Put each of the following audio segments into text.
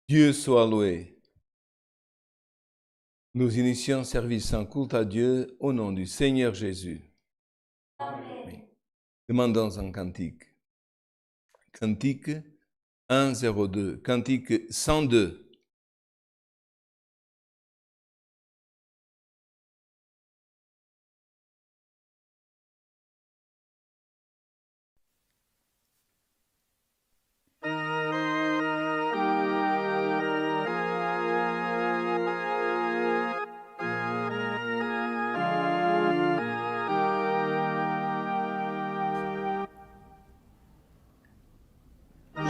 Dieu soit loué. Nous initions service en culte à Dieu au nom du Seigneur Jésus. Amen. Demandons un cantique. Cantique 102, cantique 102.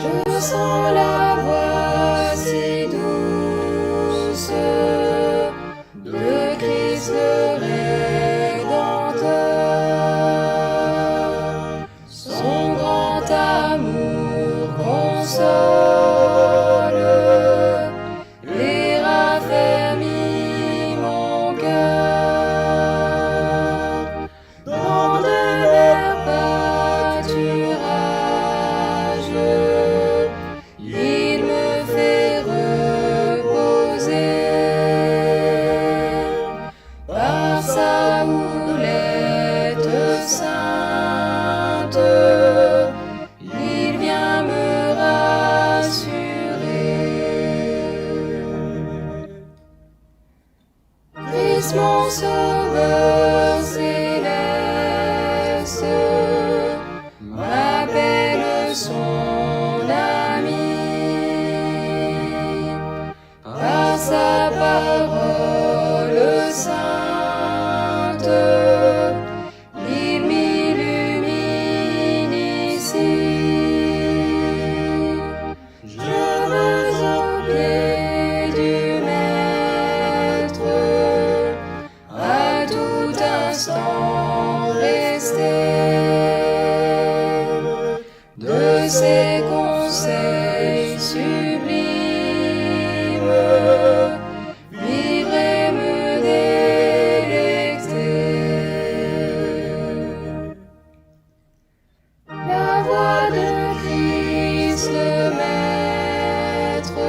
Je sens la voix si douce de Christ le Rédempteur. Son grand amour console et raffermit mon cœur. Dans de verts pâturages, il me fait reposer. Par sa houlette sainte, il vient me rassurer. Christ mon sauveur céleste m'appelle son ami. Par sa parole sainte, il m'illumine ici. Je veux au pied du Maître à tout instant rester. De ses conseils sublimes, vivre et me délecter. La voix de Christ le Maître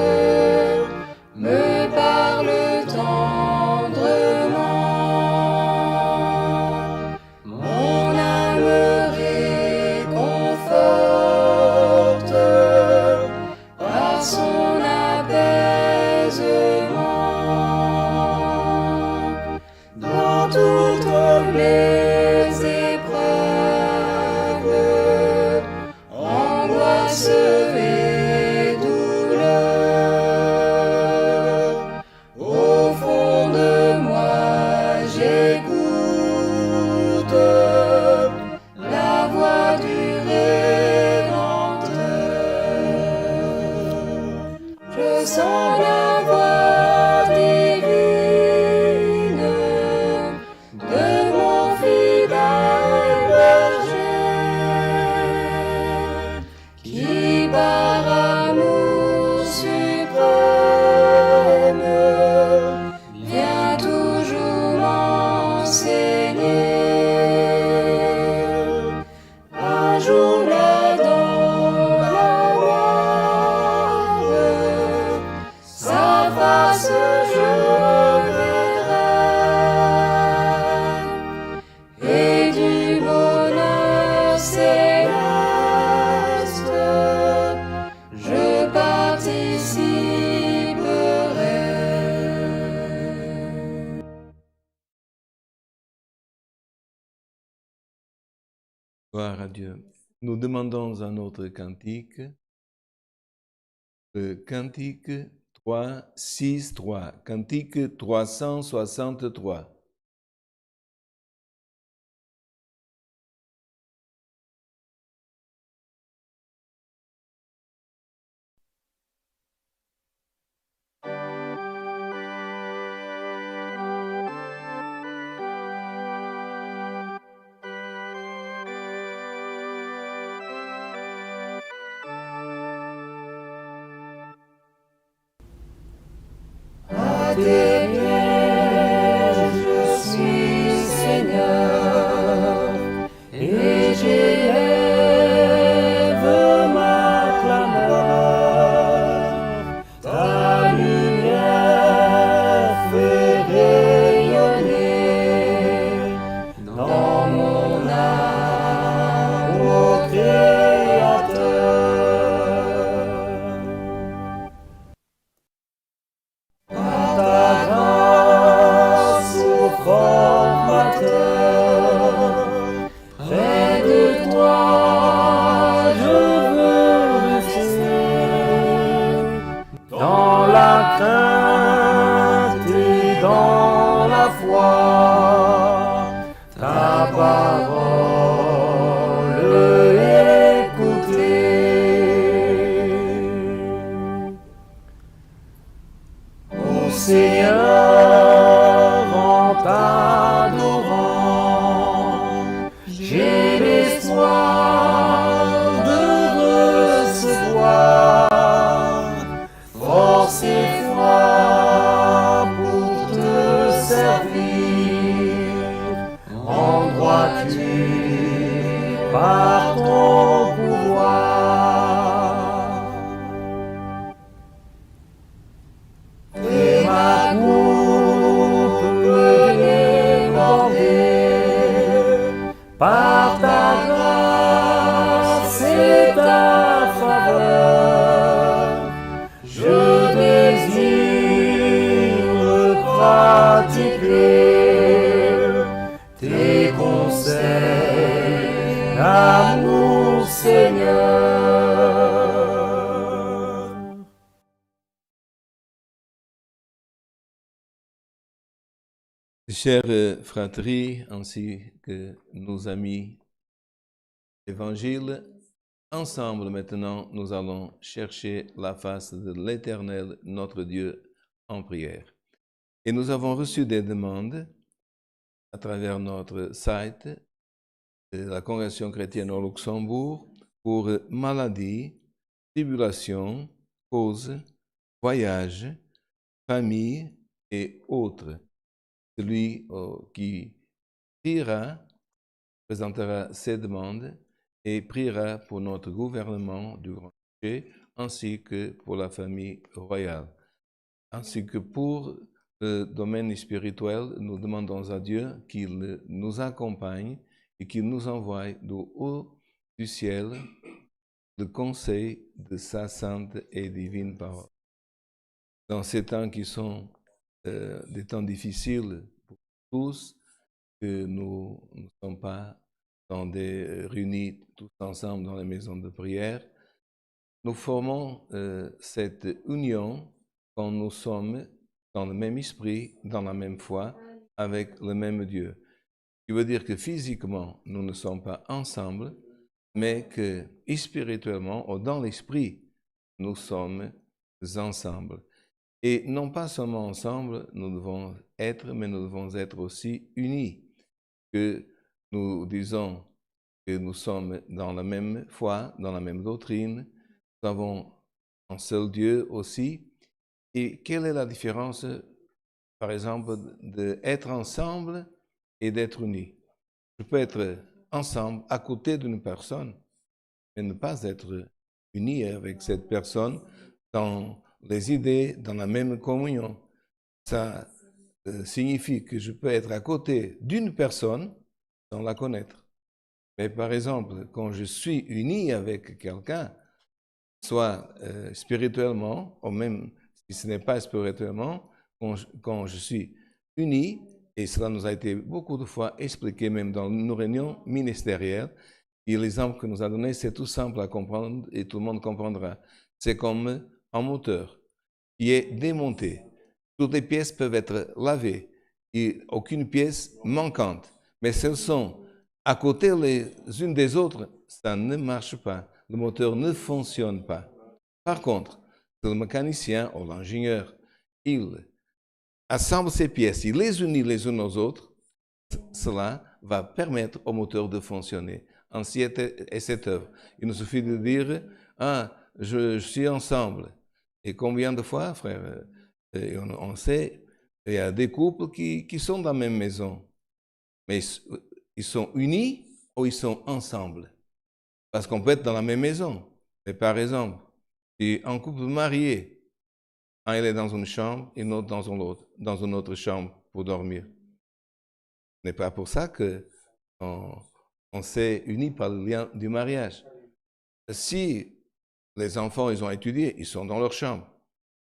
me parle tendrement. Mon âme réconforte par son apaisement. Dans toutes les épreuves, angoisse et douleur, au fond de moi j'écoute la voix du Rédempteur. Je sens la voix divine de mon fidèle berger, qui par amour suprême vient toujours m'enseigner. Un jour là dans la noire, sa face je verrai, et du bonheur céleste je participerai. Gloire à Dieu. Nous demandons un autre cantique. Le cantique 363. Cantique 363. À tes pieds je nature par ton pouvoir. Et ma coupe peut déborder par ta grâce et ta faveur. Je désire pratiquer tes conseils d'amour, Seigneur. Chères fratries ainsi que nos amis évangiles, ensemble maintenant nous allons chercher la face de l'Éternel, notre Dieu, en prière. Et nous avons reçu des demandes à travers notre site de la Congrégation chrétienne au Luxembourg pour maladies, tribulations, causes, voyages, famille et autres. Celui qui priera présentera ses demandes et priera pour notre gouvernement du Grand Duché ainsi que pour la famille royale. Ainsi que pour le domaine spirituel, nous demandons à Dieu qu'il nous accompagne et qu'il nous envoie du haut du ciel le conseil de sa sainte et divine parole. Dans ces temps qui sont des temps difficiles pour tous, que nous ne sommes pas réunis tous ensemble dans les maisons de prière, nous formons cette union quand nous sommes dans le même esprit, dans la même foi, avec le même Dieu. Ce qui veut dire que physiquement, nous ne sommes pas ensemble, mais que spirituellement, ou dans l'esprit, nous sommes ensemble. Et non pas seulement ensemble, nous devons être, mais nous devons être aussi unis. Que nous disons que nous sommes dans la même foi, dans la même doctrine, nous avons un seul Dieu aussi. Et quelle est la différence, par exemple, d'être ensemble et d'être unis? Je peux être ensemble, à côté d'une personne, mais ne pas être uni avec cette personne dans les idées, dans la même communion. Ça signifie que je peux être à côté d'une personne sans la connaître. Mais par exemple, quand je suis uni avec quelqu'un, soit spirituellement, ou même si ce n'est pas spirituellement, quand je suis uni, et cela nous a été beaucoup de fois expliqué même dans nos réunions ministérielles, et l'exemple que nous a donné, c'est tout simple à comprendre et tout le monde comprendra. C'est comme un moteur qui est démonté. Toutes les pièces peuvent être lavées et aucune pièce manquante. Mais si elles sont à côté les unes des autres, ça ne marche pas. Le moteur ne fonctionne pas. Par contre, le mécanicien ou l'ingénieur, il assemble ces pièces, il les unit les unes aux autres, cela va permettre au moteur de fonctionner. Ainsi est cette œuvre. Il nous suffit de dire, je suis ensemble. Et combien de fois, frère, on sait, il y a des couples qui sont dans la même maison, mais ils sont unis ou ils sont ensemble. Parce qu'on peut être dans la même maison. Mais par exemple, si un couple marié, un il est dans une chambre et l'autre dans une autre chambre pour dormir. Ce n'est pas pour ça qu'on s'est unis par le lien du mariage. Si les enfants, ils ont étudié, ils sont dans leur chambre.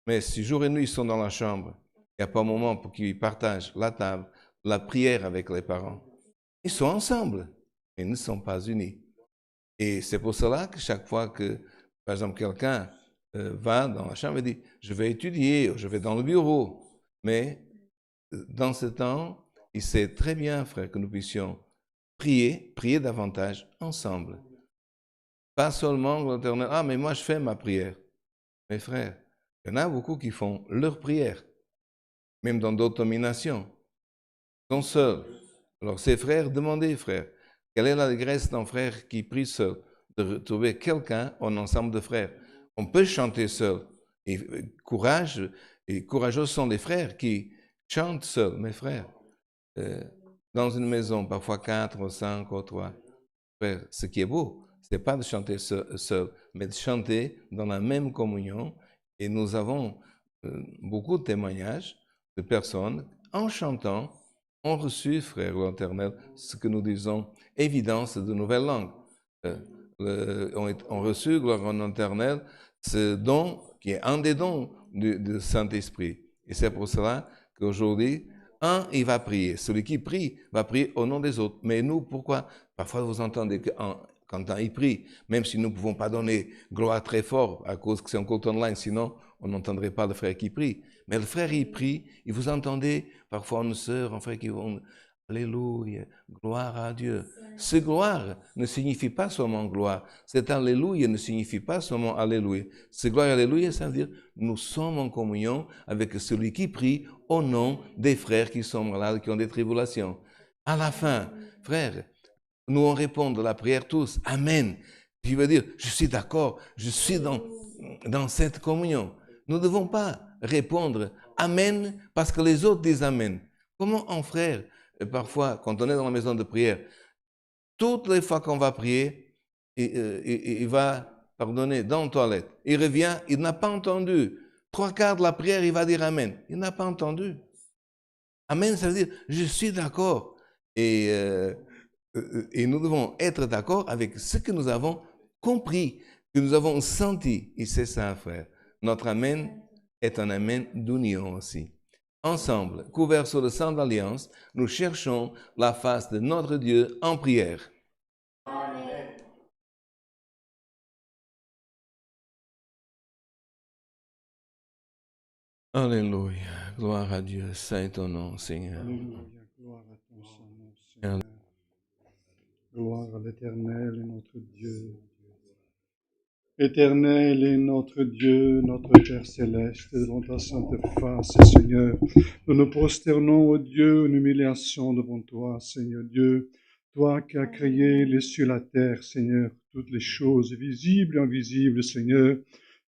Mais si jour et nuit, ils sont dans la chambre, il n'y a pas un moment pour qu'ils partagent la table, la prière avec les parents. Ils sont ensemble, mais ils ne sont pas unis. Et c'est pour cela que chaque fois que, par exemple, quelqu'un va dans la chambre et dit « je vais étudier » ou « je vais dans le bureau », mais dans ce temps, il sait très bien, frère, que nous puissions prier davantage ensemble. Pas seulement l'Éternel, mais moi je fais ma prière. Mes frères, il y en a beaucoup qui font leur prière, même dans d'autres dominations. Ils sont seuls. Alors ces frères, demandez, frères, quelle est la grâce d'un frère qui prie seul, de retrouver quelqu'un en ensemble de frères. On peut chanter seul. Et courageux sont les frères qui chantent seuls, mes frères. dans une maison, parfois 4 ou 5 ou 3. Frère, ce qui est beau, ce n'est pas de chanter seul, mais de chanter dans la même communion. Et nous avons beaucoup de témoignages de personnes, en chantant, ont reçu, frère l'Éternel, ce que nous disons, évidence de nouvelles langues. Ont reçu, gloire en l'Éternel, ce don qui est un des dons du Saint-Esprit. Et c'est pour cela qu'aujourd'hui, il va prier. Celui qui prie va prier au nom des autres. Mais nous, pourquoi? Parfois, vous entendez quand il prie, même si nous ne pouvons pas donner gloire très fort à cause que c'est un culte online, sinon on n'entendrait pas le frère qui prie. Mais le frère, il prie, et vous entendez parfois une sœur, un frère qui vont Alléluia, gloire à Dieu. Ce gloire ne signifie pas seulement gloire. Cet Alléluia ne signifie pas seulement Alléluia. Ce gloire Alléluia, ça veut dire nous sommes en communion avec celui qui prie au nom des frères qui sont malades, qui ont des tribulations. À la fin, frères, nous on répond de la prière tous, Amen. Qui veut dire, je suis d'accord, je suis dans cette communion. Nous ne devons pas répondre Amen parce que les autres disent Amen. Comment un frère, parfois, quand on est dans la maison de prière, toutes les fois qu'on va prier, il va pardonner dans la toilette. Il revient, il n'a pas entendu. 3/4 de la prière, il va dire Amen. Il n'a pas entendu. Amen, ça veut dire, je suis d'accord. Et nous devons être d'accord avec ce que nous avons compris, que nous avons senti. Et c'est ça, frère. Notre Amen est un Amen d'union aussi. Ensemble, couverts sur le sang d'alliance, nous cherchons la face de notre Dieu en prière. Amen. Alléluia. Gloire à Dieu. Saint est ton nom, Seigneur. Alléluia. Gloire à ton nom, Seigneur. Gloire à l'Éternel et notre Dieu. Éternel est notre Dieu, notre Père céleste, devant ta sainte face, Seigneur. Nous nous prosternons, ô Dieu, en humiliation devant toi, Seigneur Dieu. Toi qui as créé les cieux et la terre, Seigneur, toutes les choses visibles et invisibles, Seigneur.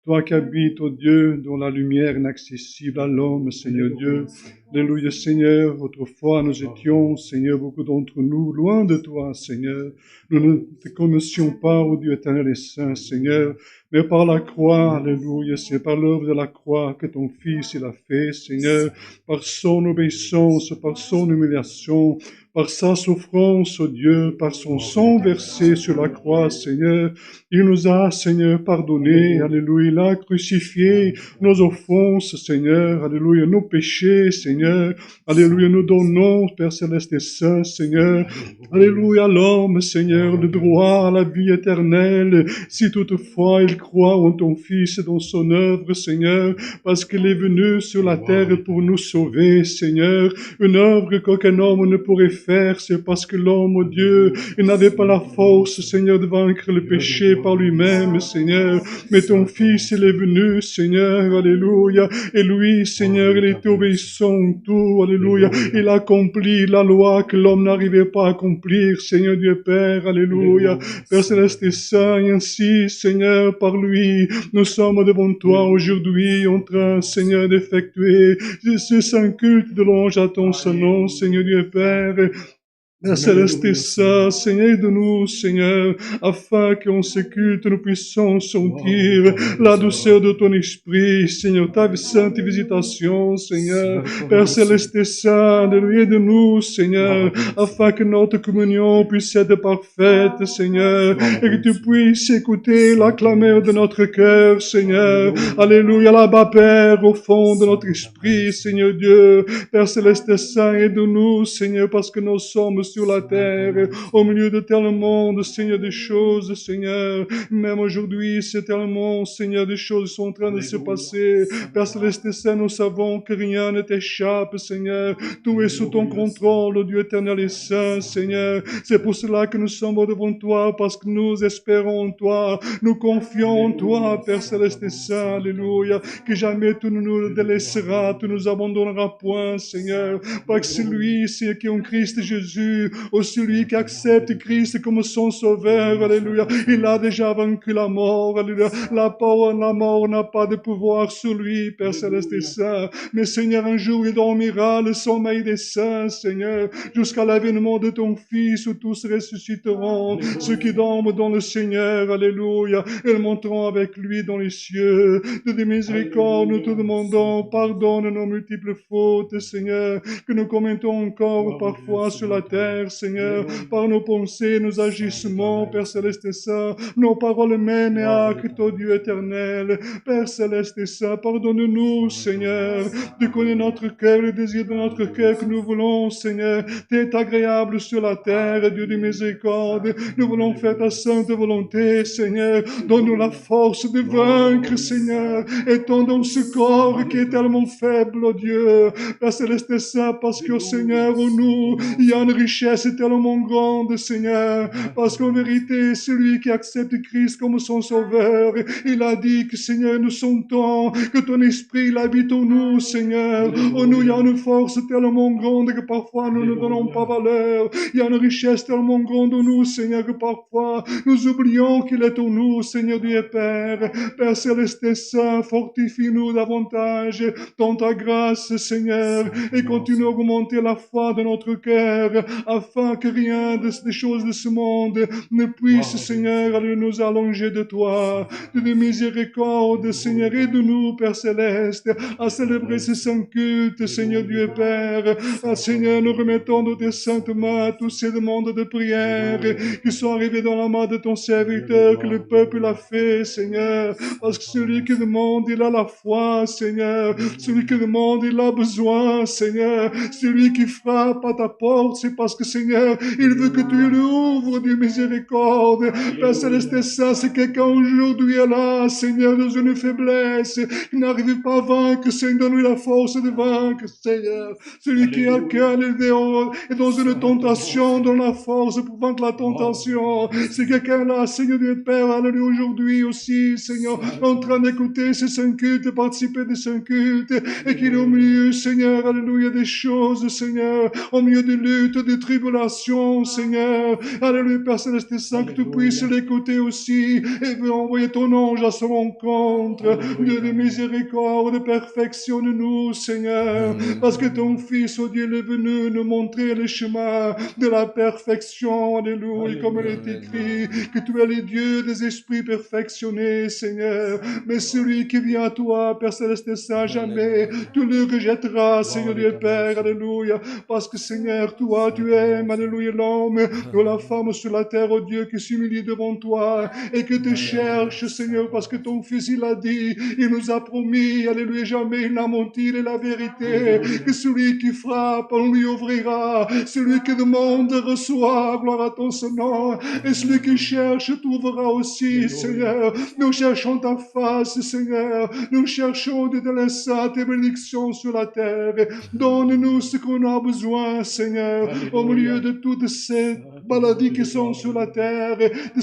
Toi qui habites, ô Dieu, dont la lumière est inaccessible à l'homme, Seigneur Dieu. Alléluia, Seigneur. Autrefois, nous étions, Seigneur, beaucoup d'entre nous, loin de toi, Seigneur. Nous ne te connaissions pas, ô Dieu éternel et saint, Seigneur. Mais par la croix, alléluia, c'est par l'œuvre de la croix que ton Fils, il a fait, Seigneur. Par son obéissance, par son humiliation, par sa souffrance, ô Dieu, par son sang versé sur la croix, Seigneur, il nous a, Seigneur, pardonné, alléluia, il a crucifié nos offenses, Seigneur, alléluia, nos péchés, Seigneur, alléluia, nous donnons, Père Céleste et Saint, Seigneur, alléluia, l'homme, Seigneur, le droit à la vie éternelle, si toutefois il croit en ton Fils et dans son œuvre, Seigneur, parce qu'il est venu sur la terre pour nous sauver, Seigneur, une œuvre qu'aucun homme ne pourrait faire, c'est parce que l'homme, oh Dieu, il n'avait pas la force, Seigneur, de vaincre le péché par lui-même, Seigneur, mais ton Fils, il est venu, Seigneur, alléluia, et lui, Seigneur, il est obéissant en tout, alléluia, il a accompli la loi que l'homme n'arrivait pas à accomplir, Seigneur Dieu Père, alléluia, Père Céleste et Saint, et ainsi, Seigneur, par lui, nous sommes devant toi aujourd'hui, en train, Seigneur, d'effectuer ce saint culte de louange à ton saint nom, Seigneur Dieu Père, Père Céleste et Saint, Seigneur, aide-nous, Seigneur, afin qu'en ce culte nous puissions sentir la douceur de ton esprit, Seigneur, ta sainte visitation, Seigneur. Père Céleste et Saint, aide-nous, Seigneur, afin que notre communion puisse être parfaite, Seigneur, et que tu puisses écouter la clameur de notre cœur, Seigneur. Alléluia, là-bas, Père, au fond de notre esprit, Seigneur Dieu. Père Céleste et Saint, aide-nous, Seigneur, parce que nous sommes sur la terre, au milieu de tel monde, Seigneur, des choses, Seigneur, même aujourd'hui, c'est tellement, Seigneur, des choses sont en train de se passer. Père Céleste et Saint, nous savons que rien ne t'échappe, Seigneur, tout est sous ton contrôle, ô Dieu éternel et saint, Seigneur, c'est pour cela que nous sommes devant toi, parce que nous espérons en toi, nous confions en toi, Père Céleste et Saint, alléluia, que jamais tu ne nous délaisseras, tu nous abandonneras point, Seigneur, parce que c'est lui, c'est qui en Christ Jésus, Jésus. Oh, celui qui accepte Christ comme son sauveur, alléluia, il a déjà vaincu la mort, alléluia. La mort n'a pas de pouvoir sur lui, Père Céleste et Saint. Mais Seigneur, un jour il dormira le sommeil des saints, Seigneur, jusqu'à l'avènement de ton Fils où tous ressusciteront. Ceux qui dorment dans le Seigneur, alléluia, et monteront avec lui dans les cieux. De tes miséricordes, nous te demandons, pardonne nos multiples fautes, Seigneur, que nous commettons encore parfois sur la terre, Seigneur, par nos pensées, nos agissements, Père Céleste et Saint, nos paroles mêmes et actes, ô Dieu éternel. Père Céleste et Saint, pardonne-nous, Seigneur, de connaître notre cœur, le désir de notre cœur que nous voulons, Seigneur. T'es agréable sur la terre, Dieu de miséricorde. Nous voulons faire ta sainte volonté, Seigneur. Donne-nous la force de vaincre, Seigneur. Étendons ce corps qui est tellement faible, oh Dieu. Père Céleste et Saint, parce que, Seigneur, en nous, il y a une richesse tellement grande, Seigneur. Parce qu'en vérité, celui qui accepte Christ comme son sauveur, il a dit que, Seigneur, nous sentons que ton esprit il habite en nous, Seigneur. En nous, il y a une force tellement grande que parfois nous ne donnons pas valeur. Il y a une richesse tellement grande en nous, Seigneur, que parfois nous oublions qu'il est en nous, Seigneur Dieu et Père. Père Céleste et Saint, fortifie-nous davantage dans ta grâce, Seigneur, et continue à augmenter la foi de notre cœur, afin que rien des choses de ce monde ne puisse, Seigneur, aller nous allonger de toi. De miséricorde, Seigneur, aide-nous, Père Céleste, à célébrer ce saint culte, Seigneur Dieu et Père. Ah, Seigneur, nous remettons dans tes saintes mains tous ces demandes de prière qui sont arrivées dans la main de ton serviteur, que le peuple a fait, Seigneur. Parce que celui qui demande, il a la foi, Seigneur. Celui qui demande, il a besoin, Seigneur. Celui qui frappe à ta porte, c'est parce que, Seigneur, il veut que tu lui ouvres du miséricorde. Père Céleste et Saint, c'est quelqu'un aujourd'hui est là, Seigneur, dans une faiblesse, qui n'arrive pas à vaincre, Seigneur, donne-lui la force de vaincre, Seigneur. Celui qui a le cœur est dans une tentation, donne la force pour vaincre la tentation. C'est quelqu'un là, Seigneur Dieu Père, alléluia, aujourd'hui aussi, Seigneur, en train d'écouter ces saints cultes, participer des saints cultes, et qu'il est au milieu, Seigneur, alléluia, des choses, Seigneur, au milieu de luttes, de tribulations, Seigneur, alléluia, Père Céleste et Saint, que tu puisses l'écouter aussi, et veux envoyer ton ange à son rencontre. Dieu de miséricorde, perfectionne-nous, Seigneur, parce que ton Fils, oh Dieu, est venu nous montrer le chemin de la perfection, alléluia, comme il est écrit, que tu es le Dieu des esprits perfectionnés, Seigneur. Mais celui qui vient à toi, Père Céleste et Saint, jamais tu le rejetteras, Seigneur Dieu Père, alléluia, parce que, Seigneur, toi, tu aimes, alléluia, l'homme ou la femme sur la terre, oh Dieu, qui s'humilie devant toi et que te cherche, Seigneur, parce que ton Fils, il a dit, il nous a promis, alléluia, jamais il n'a menti, il est la vérité, que celui qui frappe, on lui ouvrira, celui qui demande, reçoit, gloire à ton nom, et celui qui cherche, trouvera aussi, Seigneur. Nous cherchons ta face, Seigneur, nous cherchons de te laisser tes bénédictions sur la terre, donne-nous ce qu'on a besoin, Seigneur, au milieu de toutes ces maladies qui sont sur la terre, de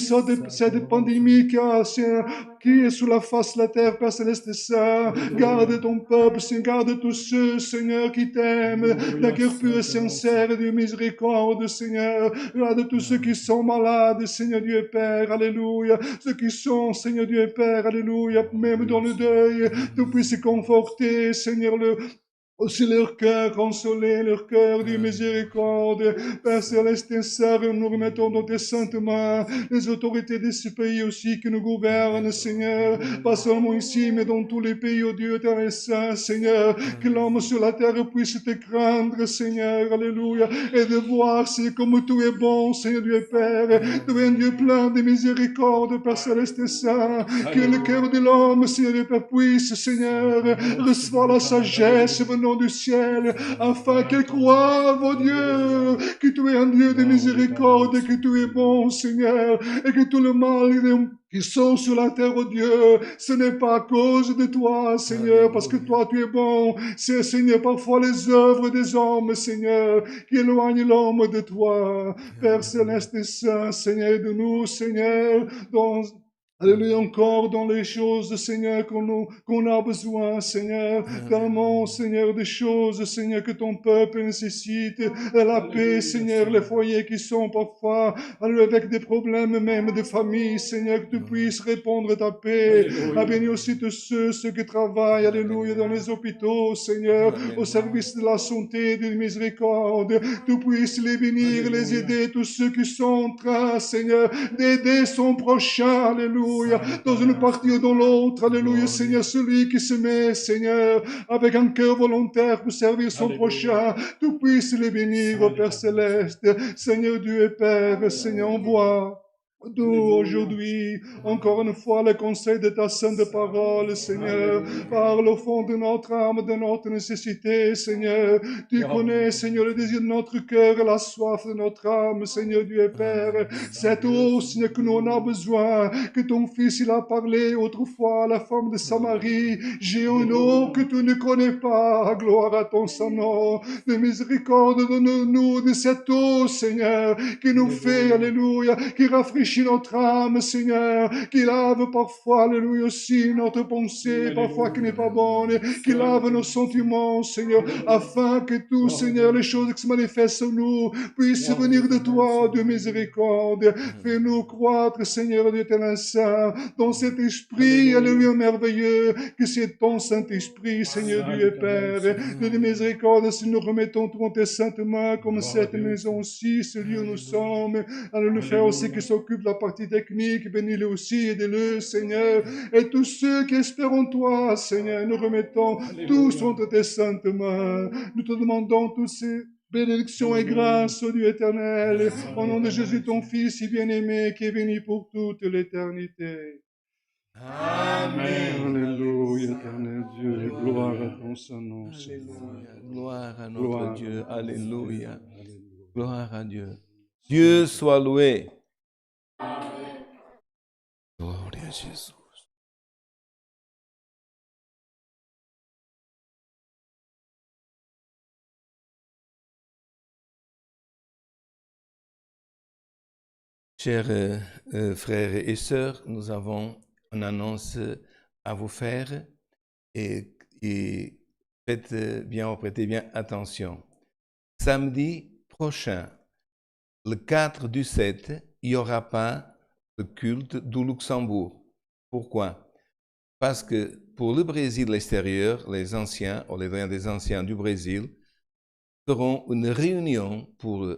cette pandémie qui est sur la face de la terre, Père Céleste et Saint. Garde ton peuple, Seigneur, garde tous ceux, Seigneur, qui t'aiment, d'un cœur pur et sincère et de miséricorde, Seigneur. Garde tous ceux qui sont malades, Seigneur Dieu et Père, alléluia. Ceux qui sont, Seigneur Dieu et Père, alléluia, même dans le deuil, tu puisses conforter, Seigneur, aussi leur cœur, consoler leur cœur de miséricorde. Père Céleste et Saint, nous remettons dans tes saintes mains les autorités de ce pays aussi qui nous gouvernent, Seigneur. Pas seulement ici, mais dans tous les pays, oh Dieu éternel Saint, Seigneur. Que l'homme sur la terre puisse te craindre, Seigneur, alléluia. Et de voir, c'est comme tu es bon, Seigneur Dieu Père. Tu es un Dieu plein de miséricorde, Père Céleste et Saint. Que le cœur de l'homme, Seigneur Dieu Père, puisse, Seigneur, recevoir la sagesse venant du ciel, afin qu'elle croive, oh Dieu, que tu es un Dieu de miséricorde, et que tu es bon, Seigneur, et que tout le mal qui sont sur la terre, oh Dieu, ce n'est pas à cause de toi, Seigneur, parce que toi tu es bon. C'est, Seigneur, parfois les œuvres des hommes, Seigneur, qui éloignent l'homme de toi. Père Céleste et Saint, Seigneur, de nous, Seigneur, dans Alléluia, encore dans les choses, Seigneur, qu'on a besoin, Seigneur. Tellement, Seigneur, des choses, Seigneur, que ton peuple nécessite. La paix, Seigneur, les foyers qui sont parfois, alléluia, avec des problèmes même de famille, Seigneur, que tu puisses répondre ta paix. Bénis aussi tous ceux qui travaillent, alléluia, dans les hôpitaux, Seigneur, au service de la santé, de la miséricorde. Tu puisses les bénir, les aider, tous ceux qui sont en train, Seigneur, d'aider son prochain, alléluia, dans une partie ou dans l'autre, alléluia, Seigneur, celui qui se met, Seigneur, avec un cœur volontaire pour servir son prochain, tu puisses les bénir, au Père Céleste, Seigneur Dieu et Père, Seigneur, envoie. D'où aujourd'hui, encore une fois, le conseil de ta sainte parole, Seigneur, parle au fond de notre âme, de notre nécessité, Seigneur. Tu connais, Seigneur, le désir de notre cœur et la soif de notre âme, Seigneur Dieu et Père. Cette eau, Seigneur, que nous en avons besoin, que ton Fils, il a parlé autrefois à la femme de Samarie. J'ai une eau que tu ne connais pas, gloire à ton Saint-Nom. De miséricorde, donne-nous de cette eau, Seigneur, qui nous fait, alléluia, qui rafraîchit notre âme, Seigneur, qui lave parfois, alléluia, aussi notre pensée, parfois qui n'est pas bonne, qui lave nos sentiments, Seigneur, afin que tout, Seigneur, les choses qui se manifestent en nous puissent venir de toi, de miséricorde. Fais-nous croître, Seigneur, de tel Saint, dans cet esprit, alléluia, merveilleux, que c'est ton Saint-Esprit, Seigneur Dieu et Père, de miséricorde, si nous remettons tout en tes saintes mains, comme cette maison aussi, ce lieu où nous sommes, allons le faire aussi qui s'occupe de la partie technique, bénis-le aussi, aidez-le, Seigneur, et tous ceux qui espèrent en toi, Seigneur, nous remettons tous entre tes saintes mains, nous te demandons tous ces bénédictions et grâces au Dieu éternel, au nom de Jésus ton Fils si bien-aimé, qui est béni pour toute l'éternité. Amen. Alléluia, éternel Dieu, gloire à ton Saint-Nom, Seigneur. Alléluia. Gloire à notre Gloire Dieu. à ton Seigneur. Alléluia. Alléluia. Gloire à Dieu. Dieu soit loué. Gloire à Jésus. Chers frères et sœurs, nous avons une annonce à vous faire et prêtez bien attention. Samedi prochain, le 4 du 7, il n'y aura pas le culte du Luxembourg. Pourquoi? Parce que pour le Brésil extérieur, les anciens, ou les des anciens du Brésil, feront une réunion pour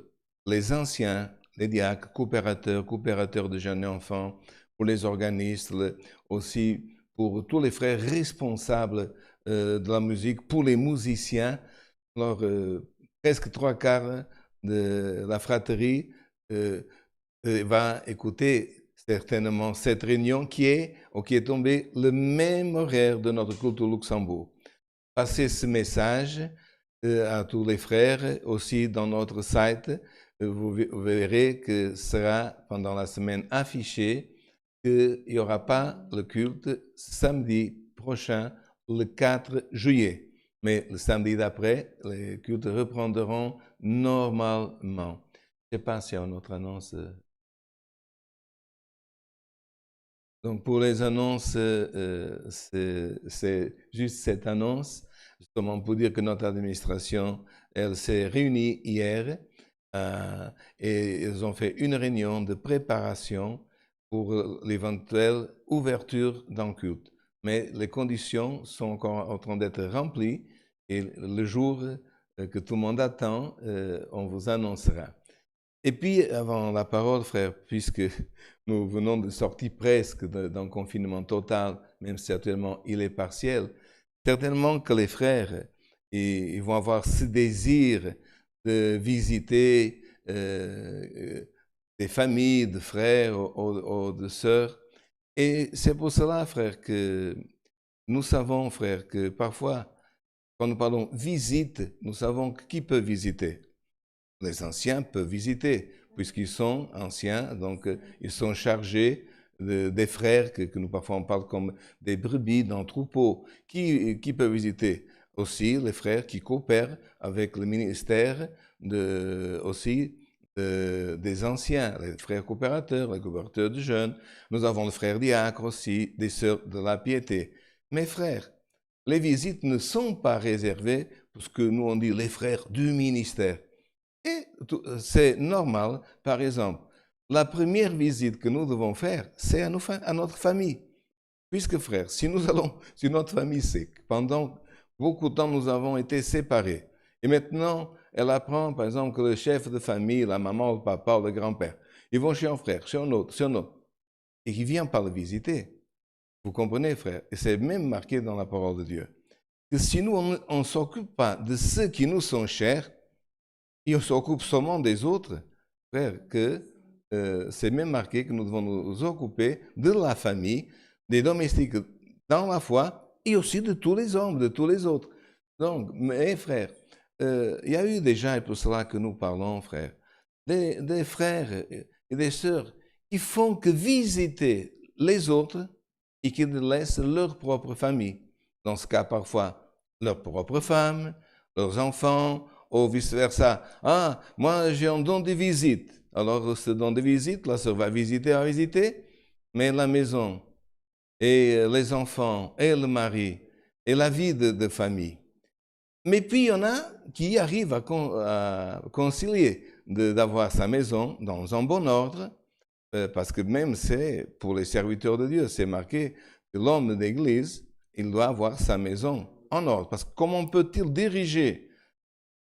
les anciens, les diacres, coopérateurs de jeunes enfants, pour les organistes, aussi pour tous les frères responsables de la musique, pour les musiciens. Alors, presque 3/4 de la fratrie va écouter certainement cette réunion qui est tombée le même horaire de notre culte au Luxembourg. Passez ce message à tous les frères, aussi dans notre site, vous verrez que sera pendant la semaine affiché qu'il n'y aura pas le culte samedi prochain, le 4 juillet. Mais le samedi d'après, les cultes reprendront normalement. Je ne sais pas s'il y a une autre annonce. Donc pour les annonces, c'est juste cette annonce, justement pour dire que notre administration, elle s'est réunie hier et ils ont fait une réunion de préparation pour l'éventuelle ouverture d'un culte. Mais les conditions sont encore en train d'être remplies et le jour que tout le monde attend, on vous annoncera. Et puis, avant la parole, frère, puisque nous venons de sortir presque d'un confinement total, même si actuellement il est partiel, certainement que les frères, ils vont avoir ce désir de visiter des familles, de frères ou de sœurs. Et c'est pour cela, frère, que nous savons, frère, que parfois, quand nous parlons visite, nous savons qui peut visiter. Les anciens peuvent visiter, puisqu'ils sont anciens, donc ils sont chargés des frères, que nous parfois on parle comme des brebis dans troupeau. Qui peut visiter? Aussi les frères qui coopèrent avec le ministère aussi des anciens, les frères coopérateurs, les coopérateurs de jeunes. Nous avons le frère diacre aussi, des sœurs de la piété. Mes frères, les visites ne sont pas réservées pour ce que nous on dit les frères du ministère. Et c'est normal, par exemple, la première visite que nous devons faire, c'est à notre famille. Puisque frère, si notre famille sait que pendant beaucoup de temps nous avons été séparés, et maintenant elle apprend par exemple que le chef de famille, la maman, le papa, le grand-père, ils vont chez un frère, chez un autre, et qui vient pas le visiter. Vous comprenez frère? Et c'est même marqué dans la parole de Dieu. Que si nous on ne s'occupe pas de ceux qui nous sont chers, et on s'occupe seulement des autres, frère, que c'est même marqué que nous devons nous occuper de la famille, des domestiques dans la foi, et aussi de tous les hommes, de tous les autres. Donc, mes frères, il y a eu déjà, et pour cela que nous parlons, frères, des frères et des sœurs qui font que visiter les autres et qui laissent leur propre famille. Dans ce cas, parfois, leur propre femme, leurs enfants, ou vice-versa. Ah, moi j'ai un don de visite. Alors ce don de visite, la sœur va visiter, mais la maison, et les enfants, et le mari, et la vie de famille. Mais puis il y en a qui arrivent à concilier d'avoir sa maison dans un bon ordre, parce que même c'est, pour les serviteurs de Dieu, c'est marqué que l'homme d'église, il doit avoir sa maison en ordre. Parce que comment peut-il diriger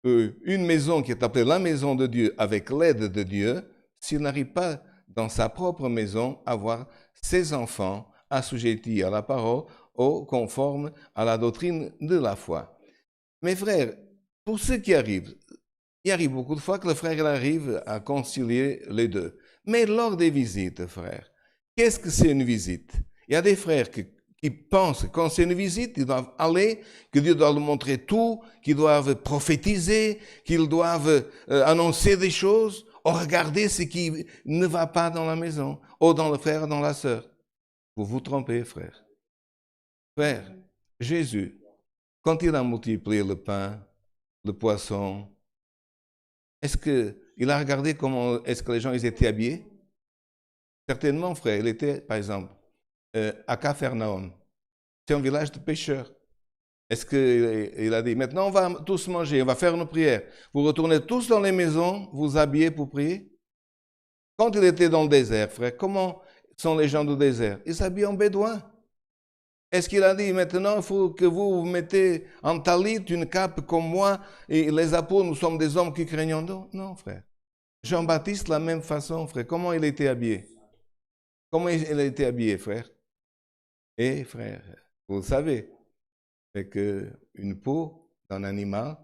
une maison qui est appelée la maison de Dieu avec l'aide de Dieu, s'il n'arrive pas dans sa propre maison à voir ses enfants assujettis à la parole ou conformes à la doctrine de la foi. Mes frères, pour ceux qui arrivent, il arrive beaucoup de fois que le frère arrive à concilier les deux. Mais lors des visites, frères, qu'est-ce que c'est une visite? Il y a des frères qui pensent que quand c'est une visite, ils doivent aller, que Dieu doit leur montrer tout, qu'ils doivent prophétiser, qu'ils doivent annoncer des choses, ou regarder ce qui ne va pas dans la maison, ou dans le frère, dans la sœur. Vous vous trompez, frère. Frère, Jésus, quand il a multiplié le pain, le poisson, est-ce qu'il a regardé comment est-ce que les gens ils étaient habillés? Certainement, frère, il était, par exemple, à Capharnaüm. C'est un village de pêcheurs. Est-ce qu'il a dit, maintenant on va tous manger, on va faire nos prières. Vous retournez tous dans les maisons, vous habillez pour prier? Quand il était dans le désert, frère, comment sont les gens du désert? Ils s'habillent en bédouin. Est-ce qu'il a dit, maintenant il faut que vous mettez en talit une cape comme moi, et les apôtres, nous sommes des hommes qui craignons? Non, frère. Jean-Baptiste, de la même façon, frère. Comment il était habillé? Comment il a été habillé, frère? Et frère, vous le savez, c'est qu'une peau d'un animal,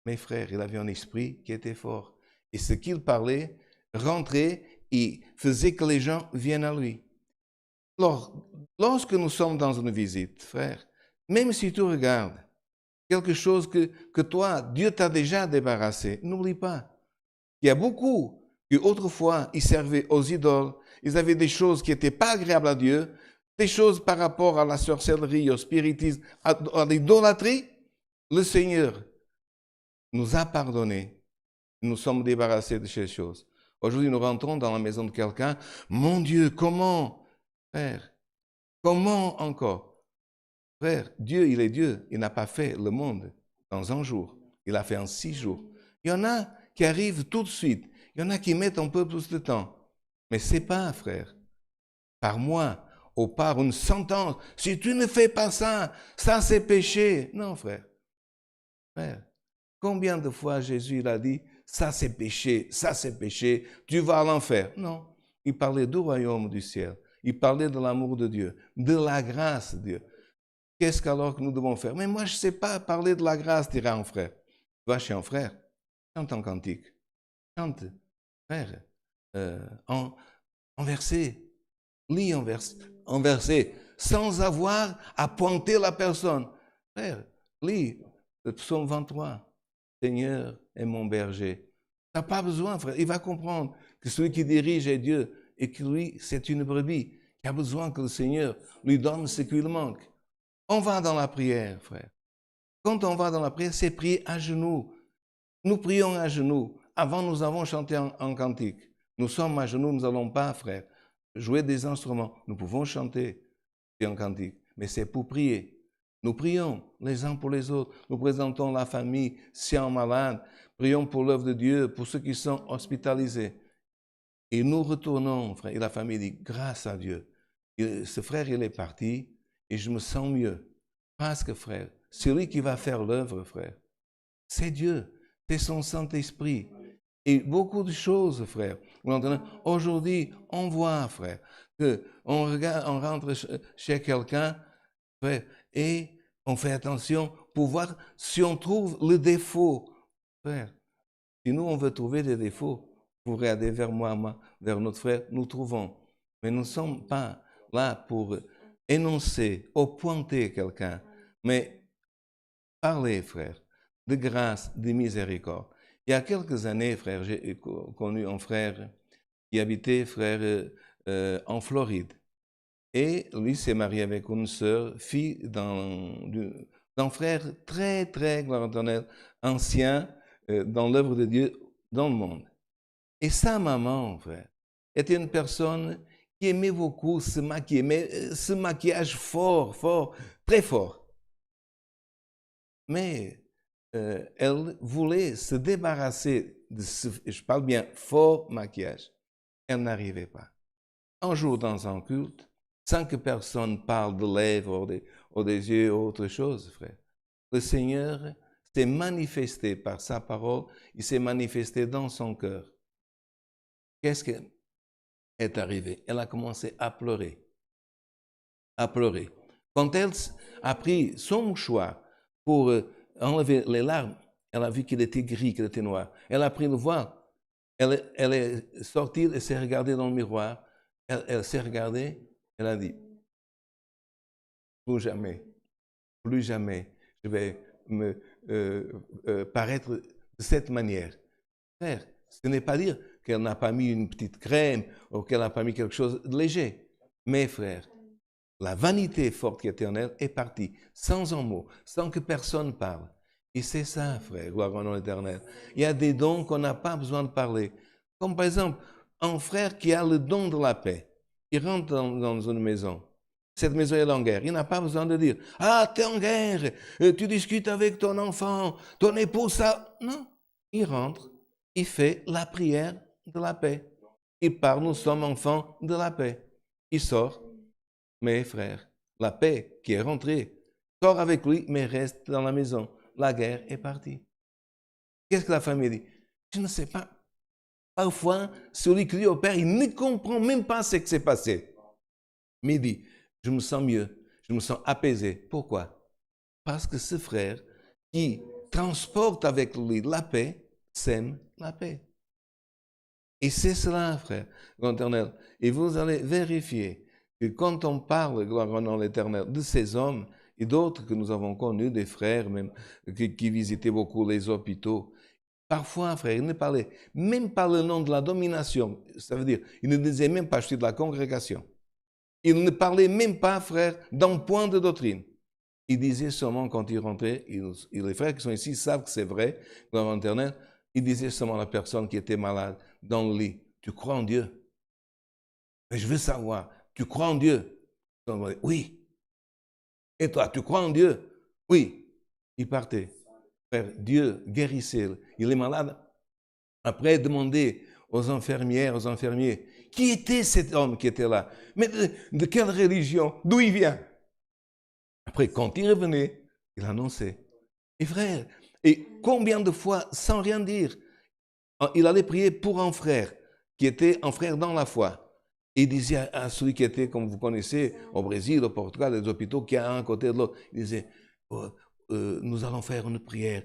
mes frères, il avait un esprit qui était fort. Et ce qu'il parlait rentrait et faisait que les gens viennent à lui. Alors, lorsque nous sommes dans une visite, frère, même si tu regardes quelque chose que toi, Dieu t'a déjà débarrassé, n'oublie pas. Il y a beaucoup qui autrefois, ils servaient aux idoles, ils avaient des choses qui n'étaient pas agréables à Dieu, des choses par rapport à la sorcellerie, au spiritisme, à l'idolâtrie. Le Seigneur nous a pardonné. Nous sommes débarrassés de ces choses. Aujourd'hui, nous rentrons dans la maison de quelqu'un. Mon Dieu, comment, frère? Comment encore? Frère, Dieu, il est Dieu. Il n'a pas fait le monde dans un jour. Il a fait en 6 jours. Il y en a qui arrivent tout de suite. Il y en a qui mettent un peu plus de temps. Mais c'est pas, frère, par moi ou par une sentence. Si tu ne fais pas ça, ça c'est péché. Non, frère. Frère, combien de fois Jésus il a dit, ça c'est péché, tu vas à l'enfer. Non, il parlait du royaume du ciel. Il parlait de l'amour de Dieu, de la grâce de Dieu. Qu'est-ce qu'alors que nous devons faire? Mais moi, je ne sais pas parler de la grâce, dira un frère. Va chez un frère, chante un cantique. Chante, frère, en verset. Lis un verset, sans avoir à pointer la personne. Frère, lis le psaume 23. Seigneur est mon berger. Tu n'as pas besoin, frère. Il va comprendre que celui qui dirige est Dieu et que lui, c'est une brebis qui a besoin que le Seigneur lui donne ce qu'il manque. On va dans la prière, frère. Quand on va dans la prière, c'est prier à genoux. Nous prions à genoux avant, nous avons chanté en cantique. Nous sommes à genoux, nous n'allons pas, frère, jouer des instruments. Nous pouvons chanter en cantique, mais c'est pour prier. Nous prions les uns pour les autres. Nous présentons la famille, si on est malade. Prions pour l'œuvre de Dieu, pour ceux qui sont hospitalisés. Et nous retournons, frère. Et la famille dit, grâce à Dieu. Et ce frère, il est parti et je me sens mieux. Parce que, frère, celui qui va faire l'œuvre, frère, c'est Dieu. C'est son Saint-Esprit. Et beaucoup de choses, frère. Aujourd'hui, on voit, frère, qu'on regarde, on rentre chez quelqu'un, frère, et on fait attention pour voir si on trouve le défaut, frère. Si nous, on veut trouver des défauts, vous regardez vers moi, vers notre frère, nous trouvons. Mais nous ne sommes pas là pour énoncer ou pointer quelqu'un, mais parler, frère, de grâce, de miséricorde. Il y a quelques années, frère, j'ai connu un frère qui habitait, frère, en Floride. Et lui s'est marié avec une sœur, fille d'un frère très, très, gloire éternelle, ancien dans l'œuvre de Dieu dans le monde. Et sa maman, frère, était une personne qui aimait beaucoup se maquiller, mais ce maquillage fort, très fort. Mais elle voulait se débarrasser de ce, je parle bien, fort maquillage. Elle n'arrivait pas. Un jour dans un culte, sans que personne parle de lèvres ou des yeux ou autre chose, frère, le Seigneur s'est manifesté par sa parole, il s'est manifesté dans son cœur. Qu'est-ce qui est arrivé? Elle a commencé à pleurer. À pleurer. Quand elle a pris son mouchoir pour enlever les larmes, elle a vu qu'il était gris, qu'il était noir. Elle a pris le voile. Elle est sortie, elle s'est regardée dans le miroir. Elle s'est regardée, elle a dit, plus jamais, je vais me paraître de cette manière. Frère, ce n'est pas dire qu'elle n'a pas mis une petite crème ou qu'elle n'a pas mis quelque chose de léger. Mais frère, la vanité forte qui était en elle est partie, sans un mot, sans que personne parle. Et c'est ça, frère, gloire au nom éternel. Il y a des dons qu'on n'a pas besoin de parler. Comme par exemple, un frère qui a le don de la paix. Il rentre dans une maison. Cette maison est en guerre. Il n'a pas besoin de dire « Ah, tu es en guerre, tu discutes avec ton enfant, ton époux, ça... » Non, il rentre, il fait la prière de la paix. Il parle « Nous sommes enfants de la paix. » Il sort. Mais frère, la paix qui est rentrée sort avec lui, mais reste dans la maison. La guerre est partie. Qu'est-ce que la famille dit? Je ne sais pas. Parfois, celui qui dit au Père, il ne comprend même pas ce qui s'est passé. Mais il dit, je me sens mieux, je me sens apaisé. Pourquoi? Parce que ce frère qui transporte avec lui la paix, sème la paix. Et c'est cela, frère, l'éternel. Et vous allez vérifier que quand on parle, gloire au nom de l'Éternel, de ces hommes et d'autres que nous avons connus, des frères même, qui visitaient beaucoup les hôpitaux, parfois, frère, ils ne parlaient même pas le nom de la domination. Ça veut dire, ils ne disaient même pas, je suis de la congrégation. Ils ne parlaient même pas, frère, d'un point de doctrine. Ils disaient seulement quand ils rentraient, et les frères qui sont ici savent que c'est vrai, dans l'Internet, ils disaient seulement à la personne qui était malade dans le lit, tu crois en Dieu? Mais je veux savoir, tu crois en Dieu? Oui. Et toi, tu crois en Dieu? Oui. Il partait. Frère, Dieu guérissait. Il est malade. Après, demandez aux infirmières, aux infirmiers, qui était cet homme qui était là? Mais de quelle religion? D'où il vient? Après, quand il revenait, il annonçait. Et frère, et combien de fois, sans rien dire, il allait prier pour un frère, qui était un frère dans la foi. Il disait à celui qui était, comme vous connaissez, au Brésil, au Portugal, les hôpitaux, qui a un côté de l'autre, il disait, nous allons faire une prière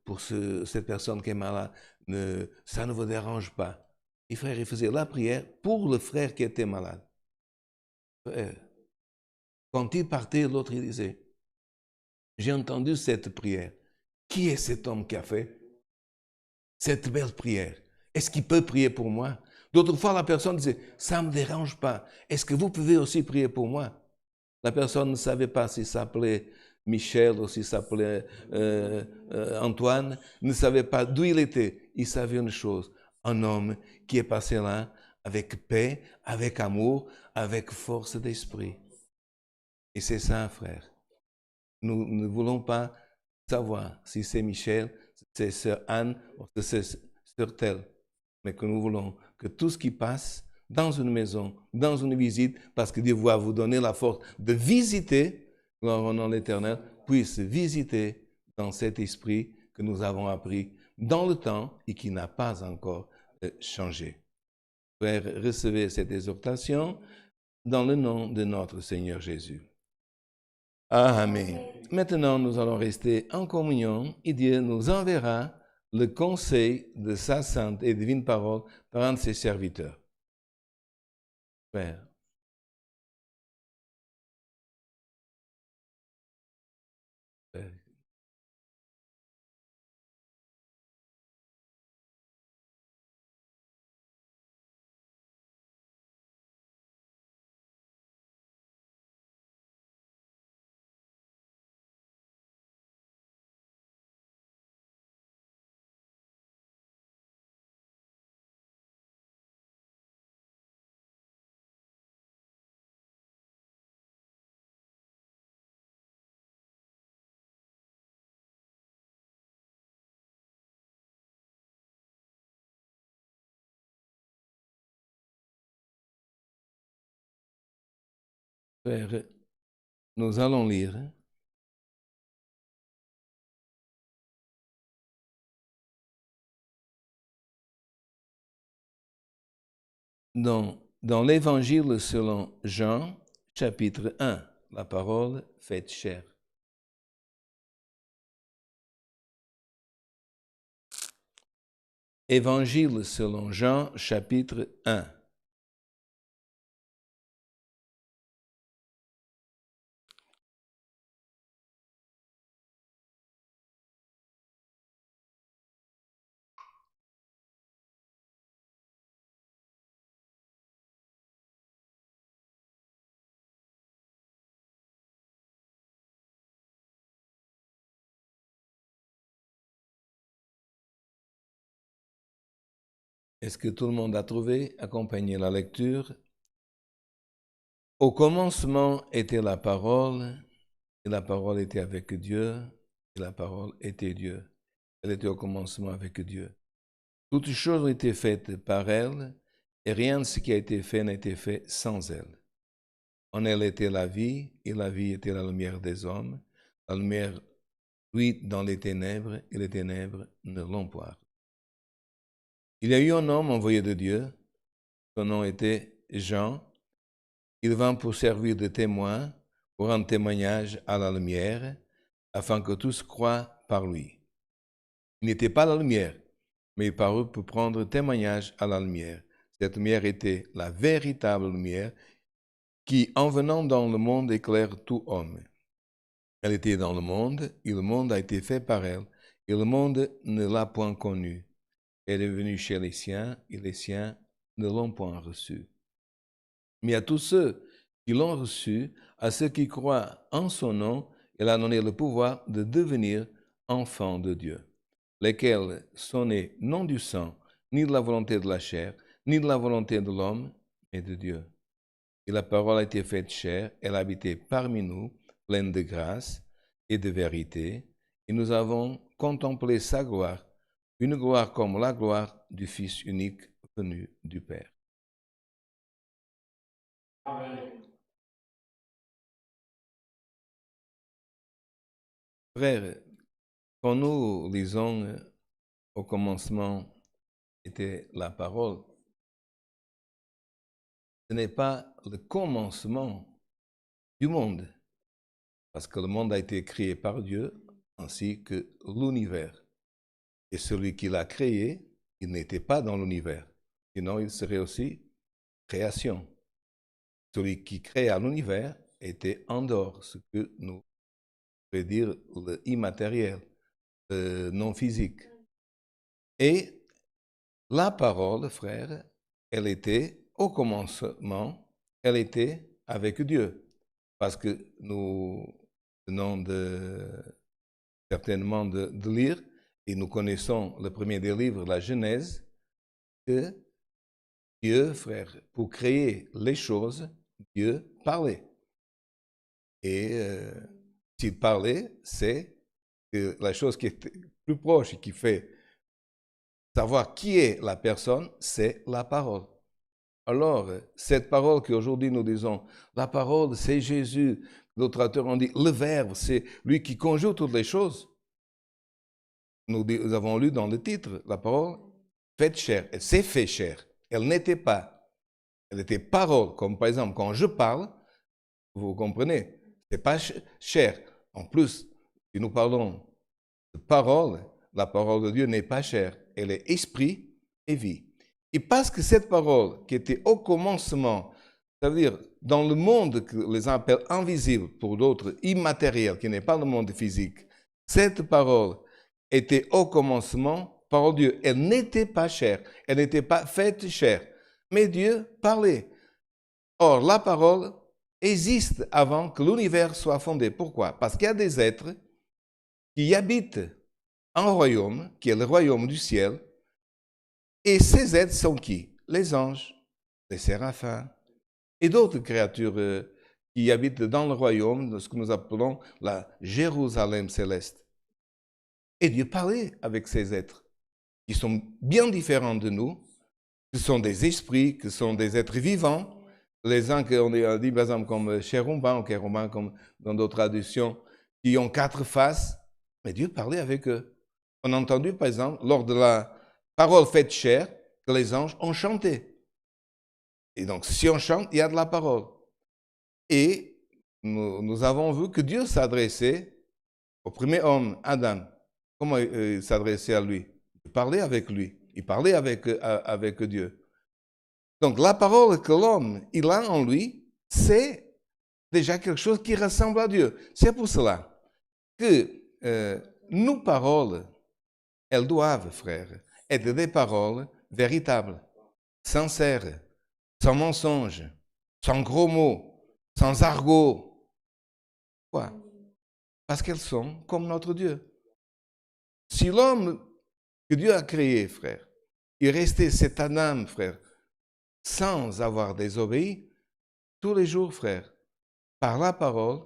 pour cette personne qui est malade. Ça ne vous dérange pas. Et frère, il faisait la prière pour le frère qui était malade. Frère, quand il partait, l'autre, il disait, j'ai entendu cette prière. Qui est cet homme qui a fait cette belle prière? Est-ce qu'il peut prier pour moi? D'autres fois, la personne disait, ça ne me dérange pas. Est-ce que vous pouvez aussi prier pour moi? La personne ne savait pas s'il s'appelait Michel, aussi s'appelait Antoine, ne savait pas d'où il était. Il savait une chose, un homme qui est passé là avec paix, avec amour, avec force d'esprit. Et c'est ça, frère. Nous ne voulons pas savoir si c'est Michel, c'est sœur Anne ou c'est sœur telle, mais que nous voulons que tout ce qui passe dans une maison, dans une visite, parce que Dieu va vous donner la force de visiter, gloire au nom de l'Éternel, puisse visiter dans cet esprit que nous avons appris dans le temps et qui n'a pas encore changé. Frère, recevez cette exhortation dans le nom de notre Seigneur Jésus. Amen. Maintenant, nous allons rester en communion et Dieu nous enverra le conseil de sa sainte et divine parole par un de ses serviteurs. Père. Père. Père, nous allons lire dans l'Évangile selon Jean, chapitre 1, la parole faite chair. Évangile selon Jean, chapitre 1. Est-ce que tout le monde a trouvé? Accompagnez la lecture. Au commencement était la parole, et la parole était avec Dieu, et la parole était Dieu. Elle était au commencement avec Dieu. Toutes choses ont été faites par elle, et rien de ce qui a été fait n'a été fait sans elle. En elle était la vie, et la vie était la lumière des hommes. La lumière luit dans les ténèbres, et les ténèbres ne l'ont point. Il y a eu un homme envoyé de Dieu, son nom était Jean. Il vint pour servir de témoin, pour rendre témoignage à la lumière, afin que tous croient par lui. Il n'était pas la lumière, mais il parut pour prendre témoignage à la lumière. Cette lumière était la véritable lumière qui, en venant dans le monde, éclaire tout homme. Elle était dans le monde, et le monde a été fait par elle, et le monde ne l'a point connue. Elle est venue chez les siens, et les siens ne l'ont point reçue. Mais à tous ceux qui l'ont reçue, à ceux qui croient en son nom, elle a donné le pouvoir de devenir enfants de Dieu, lesquels sont nés non du sang, ni de la volonté de la chair, ni de la volonté de l'homme, mais de Dieu. Et la parole a été faite chair, elle a habité parmi nous, pleine de grâce et de vérité, et nous avons contemplé sa gloire, une gloire comme la gloire du Fils unique venu du Père. Amen. Frères, quand nous lisons au commencement était la parole, ce n'est pas le commencement du monde, parce que le monde a été créé par Dieu, ainsi que l'univers. Et celui qui l'a créé, il n'était pas dans l'univers, sinon il serait aussi création. Celui qui créa l'univers était en dehors, ce que nous pouvons dire l'immatériel, le non physique. Et la parole, frère, elle était au commencement, elle était avec Dieu. Parce que nous venons certainement de lire, et nous connaissons le premier des livres, la Genèse, que Dieu, frère, pour créer les choses, Dieu parlait. Et s'il parlait, c'est que la chose qui est plus proche et qui fait savoir qui est la personne, c'est la parole. Alors, cette parole qu'aujourd'hui nous disons, la parole, c'est Jésus. D'autres auteurs ont dit, le Verbe, c'est lui qui conjugue toutes les choses. Nous avons lu dans le titre, la parole, faite chair. Elle s'est fait chair. Elle n'était pas. Elle était parole. Comme par exemple, quand je parle, vous comprenez, c'est pas chair. En plus, si nous parlons de parole, la parole de Dieu n'est pas chair. Elle est esprit et vie. Et parce que cette parole qui était au commencement, ça veut dire dans le monde que les uns appellent invisible, pour d'autres immatériel, qui n'est pas le monde physique, cette parole était au commencement par Dieu. Elle n'était pas chair, elle n'était pas faite chair, mais Dieu parlait. Or, la parole existe avant que l'univers soit fondé. Pourquoi? Parce qu'il y a des êtres qui habitent un royaume, qui est le royaume du ciel, et ces êtres sont qui? Les anges, les séraphins et d'autres créatures qui habitent dans le royaume de ce que nous appelons la Jérusalem céleste. Et Dieu parlait avec ces êtres qui sont bien différents de nous, qui sont des esprits, qui sont des êtres vivants. Les uns qu'on dit par exemple comme chérubins ou kérubins, comme dans d'autres traductions, qui ont 4 faces, mais Dieu parlait avec eux. On a entendu par exemple lors de la parole faite chair, que les anges ont chanté. Et donc, si on chante, il y a de la parole. Et nous avons vu que Dieu s'adressait au premier homme, Adam. Comment il s'adressait à lui? Il parlait avec lui. Il parlait avec Dieu. Donc, la parole que l'homme, il a en lui, c'est déjà quelque chose qui ressemble à Dieu. C'est pour cela que nos paroles, elles doivent, frères, être des paroles véritables, sincères, sans mensonge, sans gros mots, sans argot. Pourquoi? Parce qu'elles sont comme notre Dieu. Si l'homme que Dieu a créé, frère, il restait cet Adam, frère, sans avoir désobéi, tous les jours, frère, par la parole,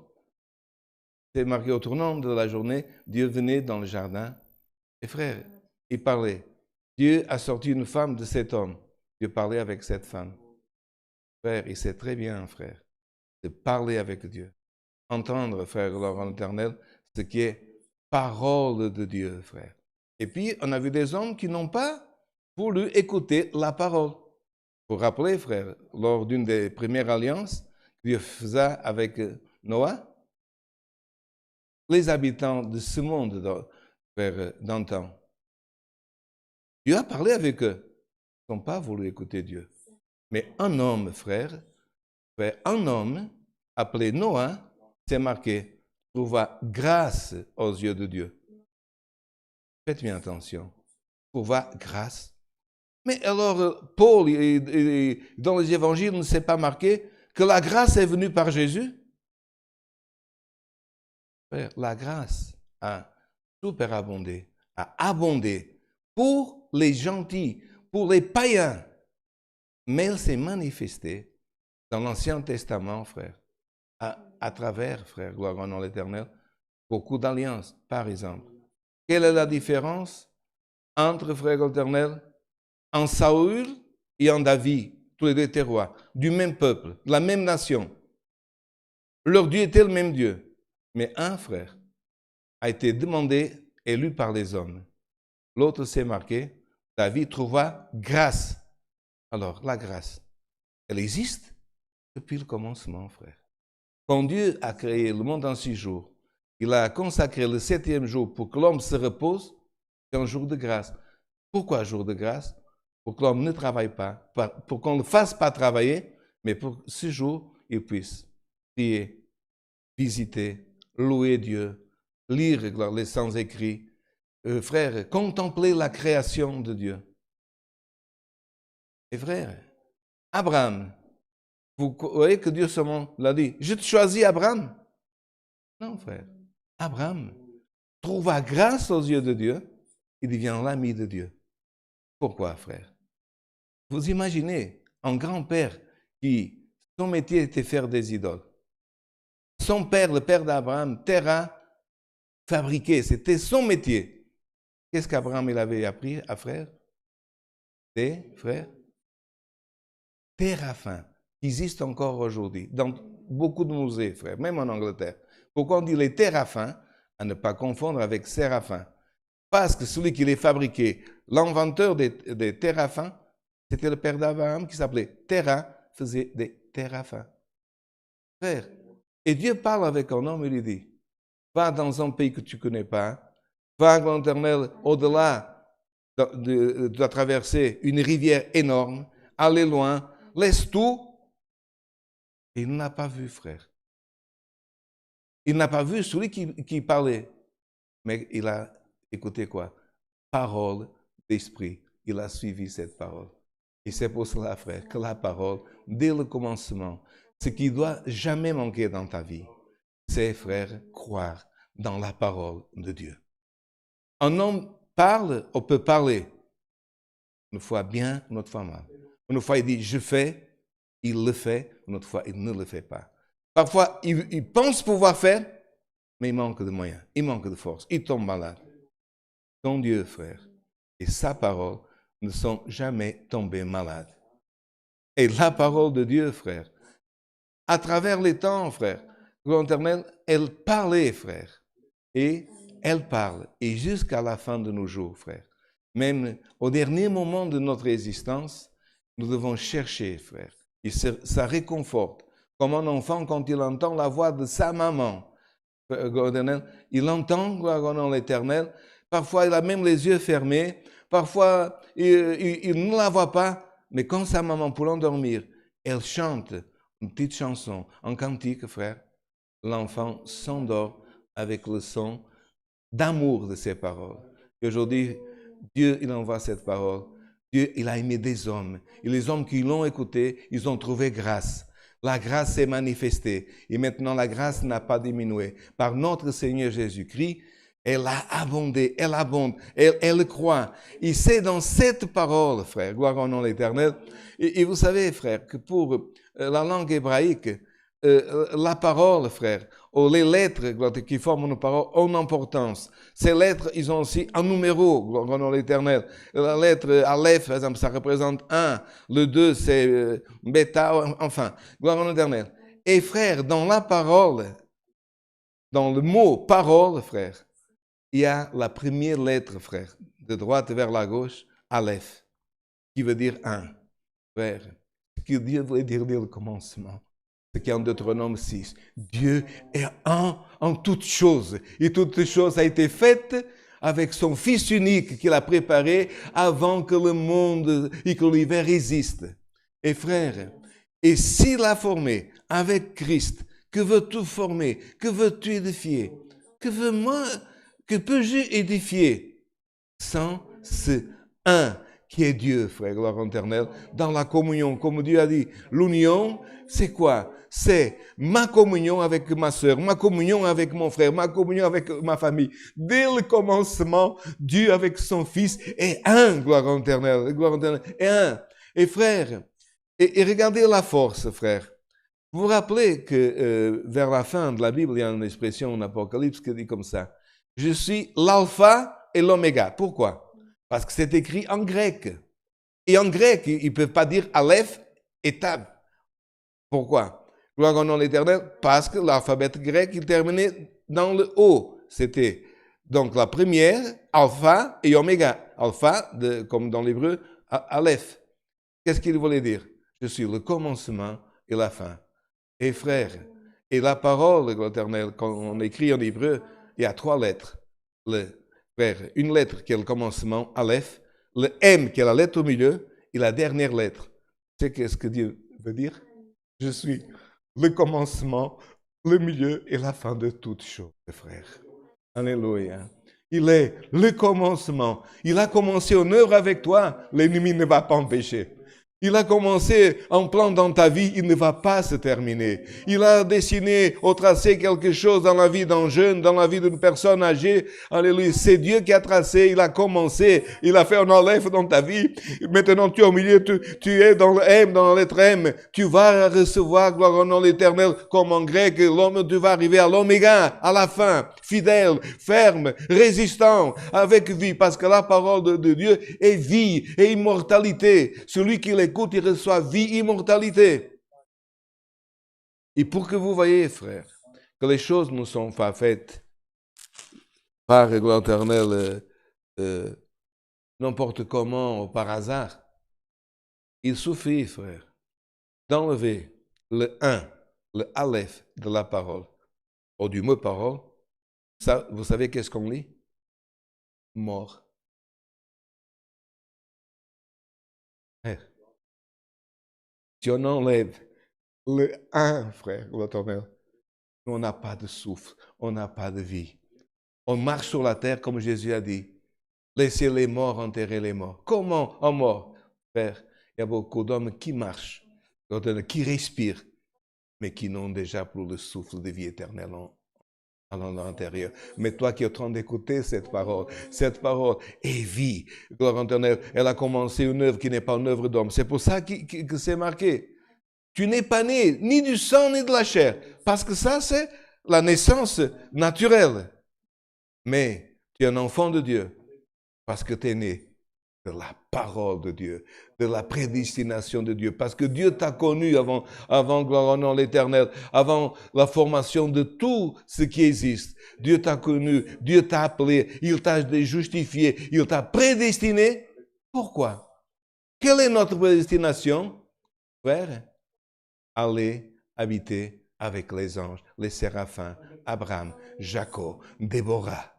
c'est marqué au tournant de la journée, Dieu venait dans le jardin, et frère, il parlait. Dieu a sorti une femme de cet homme. Dieu parlait avec cette femme. Frère, il sait très bien, frère, de parler avec Dieu. Entendre, frère, leur éternel, ce qui est parole de Dieu, frère. Et puis, on a vu des hommes qui n'ont pas voulu écouter la parole. Vous vous rappelez, frère, lors d'une des premières alliances que Dieu faisait avec Noah, les habitants de ce monde, frère, d'antan, Dieu a parlé avec eux. Ils n'ont pas voulu écouter Dieu. Mais un homme, frère, un homme appelé Noah, c'est marqué, trouva grâce aux yeux de Dieu. Faites bien attention. Trouva grâce. Mais alors, Paul, dans les évangiles, ne s'est pas marqué que la grâce est venue par Jésus? Frère, la grâce a superabondé, a abondé pour les gentils, pour les païens. Mais elle s'est manifestée dans l'Ancien Testament, frère, à travers, frère, gloire au nom de l'Éternel, beaucoup d'alliances, par exemple. Quelle est la différence entre, frère éternel, en Saül et en David, tous les deux étaient rois, du même peuple, de la même nation. Leur Dieu était le même Dieu. Mais un frère a été demandé, élu par les hommes. L'autre s'est marqué, David trouva grâce. Alors, la grâce, elle existe depuis le commencement, frère. Quand Dieu a créé le monde en 6 jours, il a consacré le 7e jour pour que l'homme se repose, c'est un jour de grâce. Pourquoi jour de grâce? Pour que l'homme ne travaille pas, pour qu'on ne le fasse pas travailler, mais pour que ce jour, il puisse prier, visiter, louer Dieu, lire les saints écrits, frère, contempler la création de Dieu. Et frère, Abraham, vous voyez que Dieu seulement l'a dit, je te choisis Abraham. Non, frère. Abraham trouva grâce aux yeux de Dieu, il devient l'ami de Dieu. Pourquoi, frère? Vous imaginez un grand-père qui, son métier était faire des idoles. Son père, le père d'Abraham, Terah, fabriquer, c'était son métier. Qu'est-ce qu'Abraham il avait appris à faire? Des frères téraphins, qui existent encore aujourd'hui, dans beaucoup de musées, frère, même en Angleterre. Pourquoi on dit les téraphins? À ne pas confondre avec séraphins. Parce que celui qui les fabriquait, l'inventeur des téraphins, c'était le père d'Abraham qui s'appelait Terah, faisait des téraphins. Frère, et Dieu parle avec un homme et lui dit, va dans un pays que tu ne connais pas, va à l'Éternel au-delà de traverser une rivière énorme, aller loin, laisse tout. Il n'a pas vu, frère. Il n'a pas vu celui qui parlait, mais il a écouté quoi? Parole d'esprit. Il a suivi cette parole. Et c'est pour cela, frère, que la parole, dès le commencement, ce qui doit jamais manquer dans ta vie, c'est, frère, croire dans la parole de Dieu. Un homme parle, on peut parler. Une fois bien, une autre fois mal. Une fois il dit je fais, il le fait, une autre fois il ne le fait pas. Parfois il pense pouvoir faire, mais il manque de moyens, il manque de force, il tombe malade. Ton Dieu, frère, et sa parole ne sont jamais tombés malades. Et la parole de Dieu, frère, à travers les temps, frère, l'Éternel, elle parlait, frère, et elle parle, et jusqu'à la fin de nos jours, frère. Même au dernier moment de notre existence, nous devons chercher, frère. Et ça réconforte. Comme un enfant, quand il entend la voix de sa maman, il entend, gloire au nom de l'Éternel. Parfois, il a même les yeux fermés. Parfois, il ne la voit pas. Mais quand sa maman, pour l'endormir, elle chante une petite chanson, un cantique, frère, l'enfant s'endort avec le son d'amour de ses paroles. Et aujourd'hui, Dieu, il envoie cette parole. Dieu, il a aimé des hommes. Et les hommes qui l'ont écouté, ils ont trouvé grâce. La grâce s'est manifestée. Et maintenant, la grâce n'a pas diminué. Par notre Seigneur Jésus-Christ, elle a abondé, elle abonde, elle croit. Et c'est dans cette parole, frère, gloire au nom de l'Éternel. Et vous savez, frère, que pour la langue hébraïque, la parole, frère, ou les lettres qui forment nos paroles ont une importance. Ces lettres, ils ont aussi un numéro, gloire au nom de l'Éternel. La lettre Aleph, par exemple, ça représente 1. Le 2, c'est bêta, enfin, gloire au nom de l'Éternel. Et frère, dans la parole, dans le mot parole, frère, il y a la première lettre, frère, de droite vers la gauche, Aleph, qui veut dire 1. Frère, ce que Dieu voulait dire dès le commencement, ce qui est en Deutéronome 6. Dieu est un en toutes choses. Et toutes choses a été faites avec son Fils unique qu'il a préparé avant que le monde et que l'univers existe. Et frère, et s'il a formé avec Christ, que veux-tu former? Que veux-tu édifier? Que peux-je édifier sans ce un qui est Dieu, frère, gloire éternelle, dans la communion. Comme Dieu a dit, l'union, c'est quoi? C'est ma communion avec ma soeur, ma communion avec mon frère, ma communion avec ma famille. Dès le commencement, Dieu avec son Fils est un, gloire éternelle, est un. Et frère, et regardez la force, frère. Vous vous rappelez que vers la fin de la Bible, il y a une expression en Apocalypse qui dit comme ça. Je suis l'alpha et l'oméga. Pourquoi? Parce que c'est écrit en grec. Et en grec, ils ne peuvent pas dire Aleph et Tab. Pourquoi? Gloire au nom de l'Éternel, parce que l'alphabet grec, il terminait dans le O. C'était donc la première, alpha et oméga. Alpha, comme dans l'hébreu, Aleph. Qu'est-ce qu'il voulait dire? Je suis le commencement et la fin. Et frère, et la parole de l'Éternel, quand on écrit en hébreu, il y a 3 lettres. Frère, une lettre qui est le commencement, Aleph, le M qui est la lettre au milieu, et la dernière lettre. Tu sais qu'est-ce que Dieu veut dire? Je suis le commencement, le milieu et la fin de toutes choses, frère. Alléluia. Il est le commencement. Il a commencé une œuvre avec toi, l'ennemi ne va pas empêcher. Il a commencé un plan dans ta vie, il ne va pas se terminer. Il a dessiné ou tracé quelque chose dans la vie d'un jeune, dans la vie d'une personne âgée. Alléluia. C'est Dieu qui a tracé, il a commencé, il a fait un enlève dans ta vie. Maintenant, tu es au milieu, tu es dans le M, dans la lettre M. Tu vas recevoir, gloire au nom de l'Éternel, comme en grec, l'homme, tu vas arriver à l'oméga, à la fin, fidèle, ferme, résistant, avec vie, parce que la parole de Dieu est vie et immortalité. Celui qui l'écoute, il reçoit vie, immortalité. Et pour que vous voyez, frère, que les choses ne sont pas faites par l'Éternel n'importe comment ou par hasard, il suffit, frère, d'enlever le 1, le aleph de la parole, ou du mot parole. Ça, vous savez qu'est-ce qu'on lit? Mort. Frère, si on enlève le 1, frère, l'Éternel, on n'a pas de souffle, on n'a pas de vie. On marche sur la terre comme Jésus a dit. Laissez les morts enterrer les morts. Comment en mort? Frère, il y a beaucoup d'hommes qui marchent, qui respirent, mais qui n'ont déjà plus le souffle de vie éternelle à l'intérieur. Mais toi qui es en train d'écouter cette parole est vie. Gloire éternelle, elle a commencé une œuvre qui n'est pas une œuvre d'homme. C'est pour ça que c'est marqué. Tu n'es pas né ni du sang ni de la chair. Parce que ça, c'est la naissance naturelle. Mais tu es un enfant de Dieu. Parce que tu es né de la parole de Dieu, de la prédestination de Dieu. Parce que Dieu t'a connu avant gloire au nom de l'Éternel, avant la formation de tout ce qui existe. Dieu t'a connu, Dieu t'a appelé, il t'a justifié, il t'a prédestiné. Pourquoi? Quelle est notre prédestination, frère? Aller habiter avec les anges, les séraphins, Abraham, Jacob, Déborah.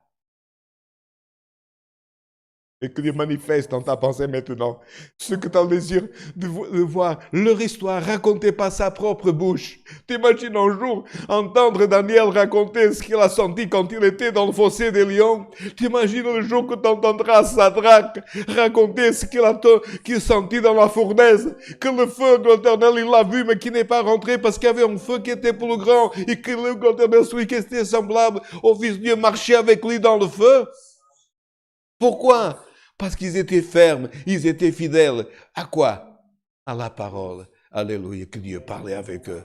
Et que Dieu manifeste dans ta pensée maintenant ce que tu as le désir de voir, leur histoire racontée par sa propre bouche. T'imagines un jour entendre Daniel raconter ce qu'il a senti quand il était dans le fossé des lions. T'imagines le jour que tu entendras Sadrach raconter ce qu'il sentit dans la fournaise, que le feu de l'Éternel, il l'a vu, mais qui n'est pas rentré parce qu'il y avait un feu qui était plus grand et que l'Éternel, celui qui était semblable au Fils de Dieu, marchait avec lui dans le feu. Pourquoi? Parce qu'ils étaient fermes, ils étaient fidèles. À quoi? À la parole. Alléluia, que Dieu parlait avec eux.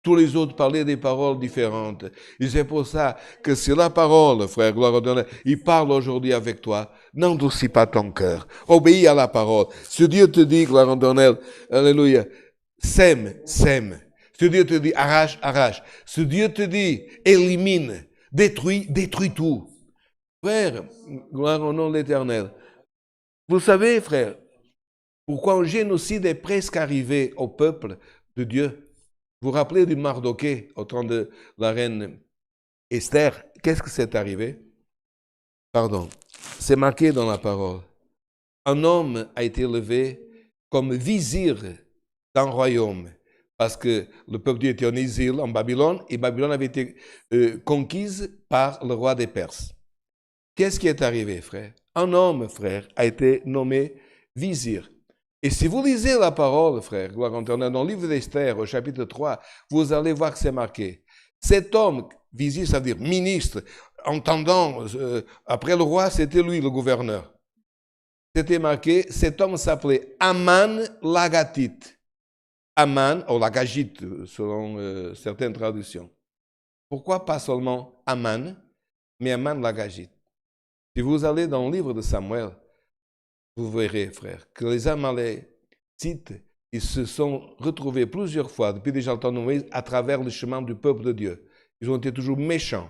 Tous les autres parlaient des paroles différentes. Et c'est pour ça que c'est la parole, frère, gloire à Dieu. Il parle aujourd'hui avec toi. N'endurcis pas ton cœur. Obéis à la parole. Si Dieu te dit, gloire à Dieu, alléluia, sème, sème. Si Dieu te dit, arrache, arrache. Si Dieu te dit, élimine, détruis, détruis tout. Frère, gloire au nom de l'Éternel. Vous savez, frère, pourquoi un génocide est presque arrivé au peuple de Dieu? Vous vous rappelez du Mardoché au temps de la reine Esther? Qu'est-ce que c'est arrivé? Pardon, c'est marqué dans la parole. Un homme a été levé comme vizir d'un royaume parce que le peuple de Dieu était en exil en Babylone et Babylone avait été conquise par le roi des Perses. Qu'est-ce qui est arrivé, frère? Un homme, frère, a été nommé vizir. Et si vous lisez la parole, frère, gloire à Dieu, dans le livre d'Esther, au chapitre 3, vous allez voir que c'est marqué. Cet homme, vizir, ça veut dire ministre, entendant, après le roi, c'était lui le gouverneur. C'était marqué, cet homme s'appelait Aman l'Agatite. Aman, ou l'Agagite, selon certaines traductions. Pourquoi pas seulement Aman, mais Aman l'Agagite? Si vous allez dans le livre de Samuel, vous verrez, frère, que les Amalécites, ils se sont retrouvés plusieurs fois, depuis déjà le temps de Moïse, à travers le chemin du peuple de Dieu. Ils ont été toujours méchants.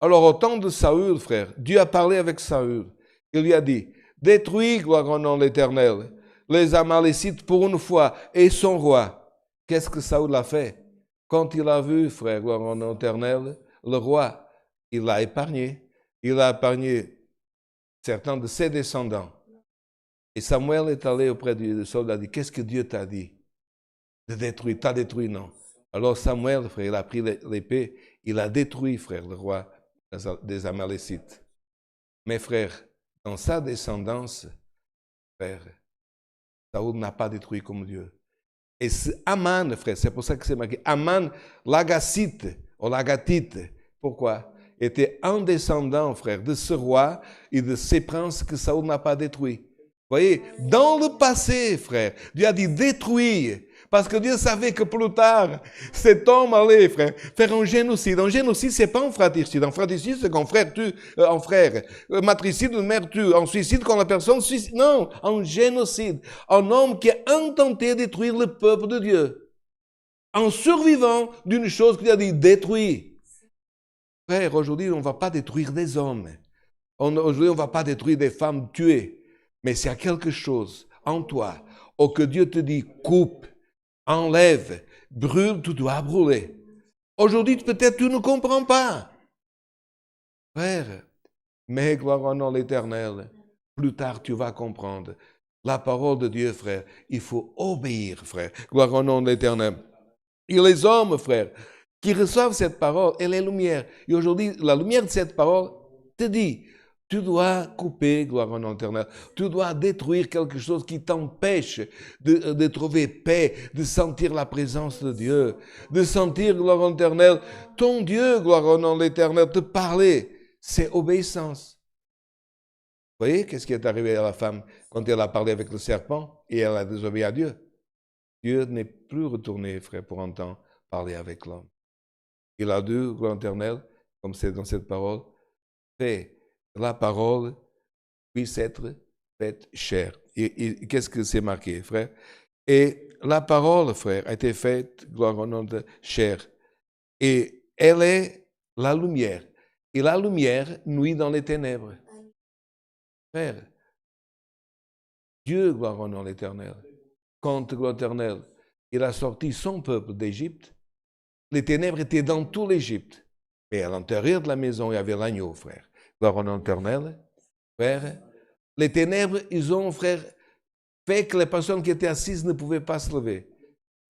Alors, au temps de Saül, frère, Dieu a parlé avec Saül. Il lui a dit, détruis, gloire au nom de l'Éternel, les Amalécites pour une fois et son roi. Qu'est-ce que Saül a fait? Quand il a vu, frère, gloire au nom de l'Éternel, le roi, il l'a épargné. Il a épargné certains de ses descendants. Et Samuel est allé auprès du soldat et a dit, qu'est-ce que Dieu t'a dit? De détruire, t'as détruit, non. Alors Samuel, frère, il a pris l'épée, il a détruit, frère, le roi des Amalécites. Mais frère, dans sa descendance, frère, Saoul n'a pas détruit comme Dieu. Et Aman, frère, c'est pour ça que c'est marqué. Aman, l'Agacite, ou l'Agatite. Pourquoi? Était un descendant, frère, de ce roi et de ces princes que Saoul n'a pas détruit. Vous voyez, dans le passé, frère, Dieu a dit détruire. Parce que Dieu savait que plus tard, cet homme allait, frère, faire un génocide. Un génocide, c'est pas un fratricide. Un fratricide, c'est qu'un frère tue un frère. Un matricide, une mère tue. Un suicide, quand la personne suicide. Non, un génocide. Un homme qui a intenté détruire le peuple de Dieu. En survivant d'une chose qu'il a dit détruire. Frère, aujourd'hui, on ne va pas détruire des hommes. Aujourd'hui, on ne va pas détruire des femmes tuées. Mais s'il y a quelque chose en toi, ou que Dieu te dit coupe, enlève, brûle, tu dois brûler. Aujourd'hui, peut-être tu ne comprends pas. Frère, mais gloire au nom de l'Éternel, plus tard tu vas comprendre. La parole de Dieu, frère, il faut obéir, frère. Gloire au nom de l'Éternel. Et les hommes, frère, qui reçoivent cette parole, elle est lumière. Et aujourd'hui, la lumière de cette parole te dit, tu dois couper, gloire au nom éternel. Tu dois détruire quelque chose qui t'empêche de trouver paix, de sentir la présence de Dieu, de sentir, gloire au éternel, ton Dieu, gloire au nom de l'éternel, te parler. C'est obéissance. Vous voyez, qu'est-ce qui est arrivé à la femme quand elle a parlé avec le serpent et elle a désobéi à Dieu? Dieu n'est plus retourné, frère, pour un temps, parler avec l'homme. Il a dû, gloire éternelle, comme c'est dans cette parole, fait la parole puisse être faite chair. Et qu'est-ce que c'est marqué, frère? Et la parole, frère, a été faite, gloire au nom de chair. Et elle est la lumière. Et la lumière nuit dans les ténèbres. Frère, Dieu, gloire au nom de l'Éternel, quand, gloire éternelle, il a sorti son peuple d'Égypte, les ténèbres étaient dans tout l'Égypte. Mais à l'intérieur de la maison, il y avait l'agneau, frère. Gloire au nom de l'Éternel, frère. Les ténèbres, ils ont, frère, fait que les personnes qui étaient assises ne pouvaient pas se lever.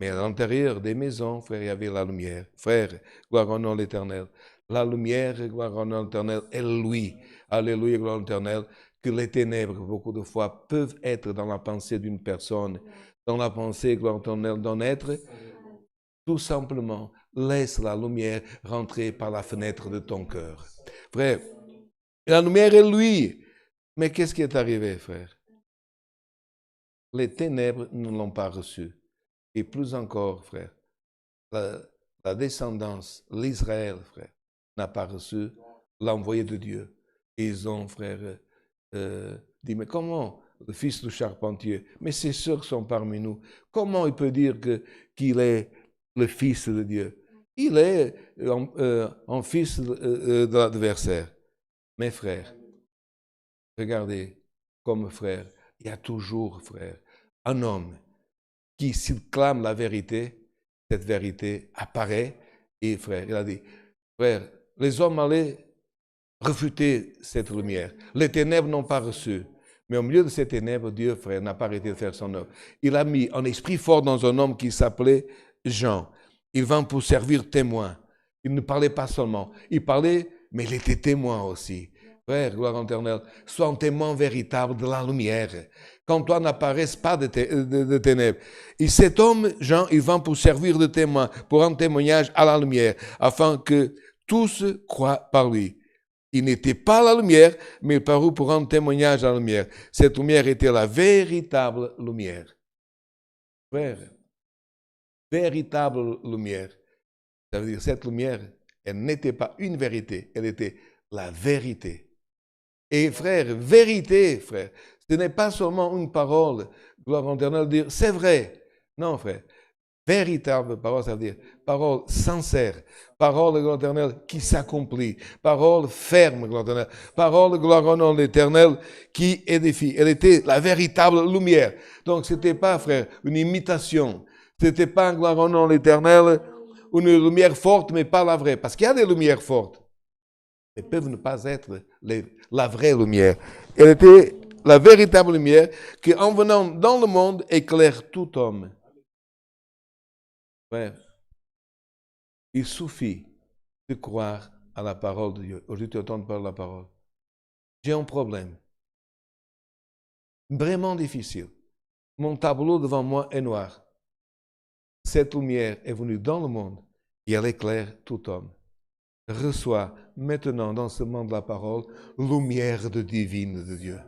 Mais à l'intérieur des maisons, frère, il y avait la lumière. Frère, gloire au nom de l'Éternel. La lumière, gloire au nom de l'Éternel, est lui. Alléluia, gloire au l'Éternel. Que les ténèbres, beaucoup de fois, peuvent être dans la pensée d'une personne, dans la pensée, gloire au l'Éternel, d'un être. Tout simplement, laisse la lumière rentrer par la fenêtre de ton cœur. Frère, la lumière est lui. Mais qu'est-ce qui est arrivé, frère? Les ténèbres ne l'ont pas reçu. Et plus encore, frère, la descendance, l'Israël, frère, n'a pas reçu l'envoyé de Dieu. Et ils ont, frère, dit, mais comment le fils du charpentier, mais ses sœurs sont parmi nous, comment il peut dire qu'il est le fils de Dieu? Il est un fils de l'adversaire. Mes frères, regardez, comme frère, il y a toujours, frère, un homme qui, s'il clame la vérité, cette vérité apparaît. Et frère, il a dit, frère, les hommes allaient refuter cette lumière. Les ténèbres n'ont pas reçu. Mais au milieu de ces ténèbres, Dieu, frère, n'a pas arrêté de faire son œuvre. Il a mis un esprit fort dans un homme qui s'appelait Jean. Il vint pour servir témoin. Il ne parlait pas seulement. Il parlait, mais il était témoin aussi. Frère, gloire éternelle, sois un témoin véritable de la lumière. Quand toi n'apparaisses pas de ténèbres. Et cet homme, Jean, il vint pour servir de témoin, pour un témoignage à la lumière, afin que tous croient par lui. Il n'était pas la lumière, mais il parut pour un témoignage à la lumière. Cette lumière était la véritable lumière. Frère, véritable lumière. Ça veut dire, cette lumière, elle n'était pas une vérité, elle était la vérité. Et frère, vérité, frère, ce n'est pas seulement une parole, gloire éternelle, dire c'est vrai. Non, frère. Véritable parole, ça veut dire parole sincère, parole, gloire éternelle, qui s'accomplit, parole ferme, gloire éternelle, parole, gloire au nom de l'Éternel, qui édifie. Elle était la véritable lumière. Donc, ce n'était pas, frère, une imitation. Ce n'était pas, gloire au nom de l'Éternel, une lumière forte, mais pas la vraie. Parce qu'il y a des lumières fortes. Elles peuvent ne pas être la vraie lumière. Elle était la véritable lumière qui, en venant dans le monde, éclaire tout homme. Frère, il suffit de croire à la parole de Dieu. Aujourd'hui, tu entends parler de la parole. J'ai un problème. Vraiment difficile. mon tableau devant moi est noir. Cette lumière est venue dans le monde et elle éclaire tout homme. Reçois maintenant dans ce monde de la parole lumière divine de Dieu.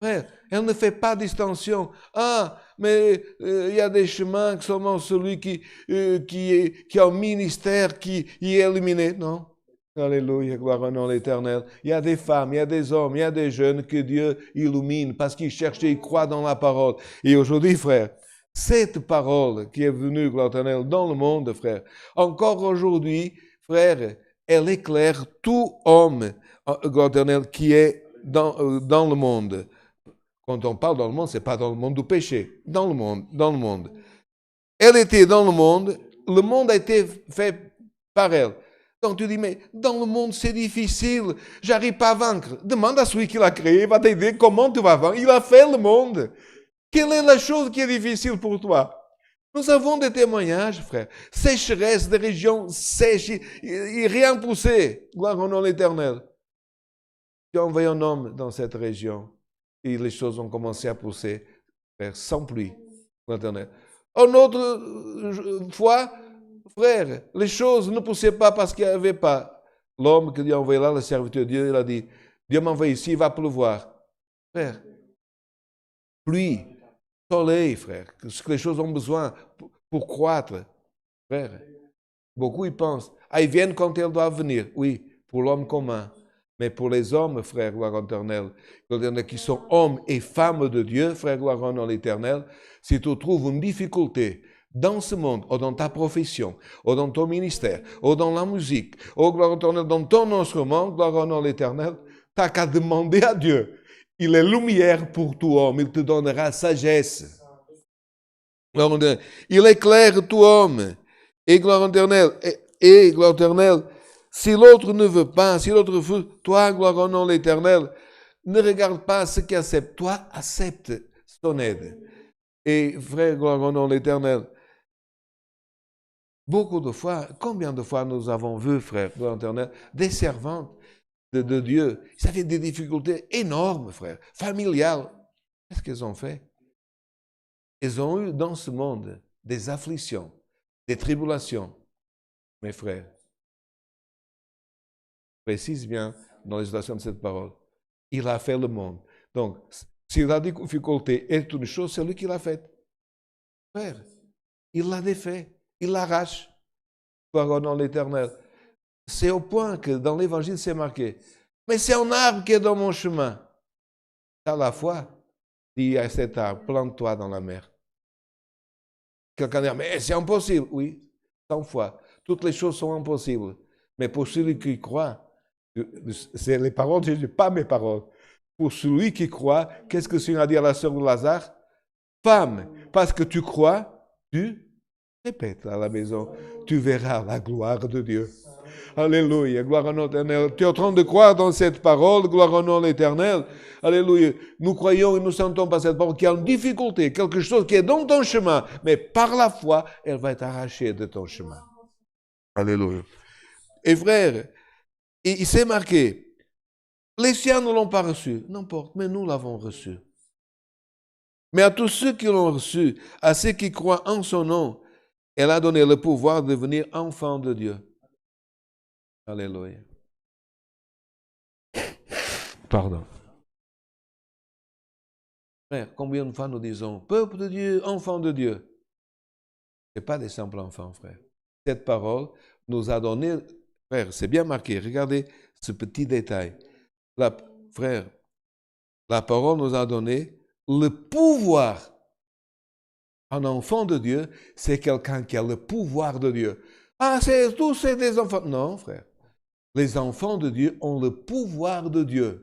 Frère, elle ne fait pas distinction. Ah, mais il y a des chemins que seulement celui qui a un ministère qui y est illuminé. Non. Alléluia, gloire au nom de l'Éternel. Il y a des femmes, il y a des hommes, il y a des jeunes que Dieu illumine parce qu'ils cherchent et ils croient dans la parole. Et aujourd'hui, frère, cette parole qui est venue, gloire à l'Éternel, dans le monde, frère, encore aujourd'hui, frère, elle éclaire tout homme, gloire à l'Éternel, qui est dans le monde. Quand on parle dans le monde, ce n'est pas dans le monde du péché, dans le monde. Elle était dans le monde a été fait par elle. Donc tu dis, mais dans le monde c'est difficile, j'arrive pas à vaincre. Demande à celui qui l'a créé, il va t'aider comment tu vas vaincre. Il a fait le monde. Quelle est la chose qui est difficile pour toi? Nous avons des témoignages, frère. Sécheresse, des régions sèches, et rien poussé. Gloire au nom de l'Éternel. Tu as envoyé un homme dans cette région. Et les choses ont commencé à pousser, frère, sans pluie. Une autre fois, frère, les choses ne poussaient pas parce qu'il n'y avait pas. L'homme que Dieu a envoyé là, le serviteur de Dieu, il a dit, Dieu m'a envoyé ici, il va pleuvoir. Frère, pluie, soleil, frère, ce que les choses ont besoin pour croître. Frère, beaucoup y pensent. Ah, ils viennent quand elles doivent venir. Oui, pour l'homme commun. Mais pour les hommes, frère, gloire à l'Éternel, qui sont hommes et femmes de Dieu, frère, gloire à l'Éternel, si tu trouves une difficulté dans ce monde, ou dans ta profession, ou dans ton ministère, ou dans la musique, ou gloire à l'Éternel, dans ton instrument, gloire à l'Éternel, tu n'as qu'à demander à Dieu. Il est lumière pour tout homme, il te donnera sagesse. Il éclaire tout homme. Et gloire à l'Éternel, et gloire à l'Éternel, si l'autre ne veut pas, si l'autre veut, toi, gloire au nom de l'Éternel, ne regarde pas ce qu'il accepte. Toi, accepte son aide. Et frère, gloire au nom de l'Éternel, beaucoup de fois, combien de fois nous avons vu, frère, gloire au nom de l'Éternel, des servantes de Dieu, ça fait des difficultés énormes, frère, familiales. Qu'est-ce qu'elles ont fait? Elles ont eu dans ce monde des afflictions, des tribulations. Mes frères, précise bien dans l'expression de cette parole. Il a fait le monde. Donc, s'il a des difficultés et toute chose, c'est lui qui l'a fait. Frère, il l'a défait. Il l'arrache. Gloire au nom de l'Éternel. C'est au point que dans l'Évangile, c'est marqué. Mais c'est un arbre qui est dans mon chemin. À la foi, dit à cet arbre, plante-toi dans la mer. Quelqu'un dit, mais c'est impossible. Oui, 100 fois. Toutes les choses sont impossibles. Mais pour celui qui croit, c'est les paroles de Jésus, pas mes paroles. Pour celui qui croit, qu'est-ce que le Seigneur a dit à la sœur de Lazare? Femme, parce que tu crois, tu répètes à la maison, tu verras la gloire de Dieu. Alléluia, gloire au nom de l'Éternel. Tu es en train de croire dans cette parole, gloire au nom de l'Éternel. Alléluia. Nous croyons et nous sentons par cette parole qu'il y a une difficulté, quelque chose qui est dans ton chemin, mais par la foi, elle va être arrachée de ton chemin. Alléluia. Et frère, il s'est marqué, les siens ne l'ont pas reçu, n'importe, mais nous l'avons reçu. Mais à tous ceux qui l'ont reçu, à ceux qui croient en son nom, elle a donné le pouvoir de devenir enfants de Dieu. Alléluia. Pardon. Frère, combien de fois nous disons, peuple de Dieu, enfant de Dieu? Ce n'est pas des simples enfants, frère. Cette parole nous a donné, frère, c'est bien marqué, regardez ce petit détail. Frère, la parole nous a donné le pouvoir. Un enfant de Dieu, c'est quelqu'un qui a le pouvoir de Dieu. Ah, tous c'est des enfants. Non, frère. Les enfants de Dieu ont le pouvoir de Dieu.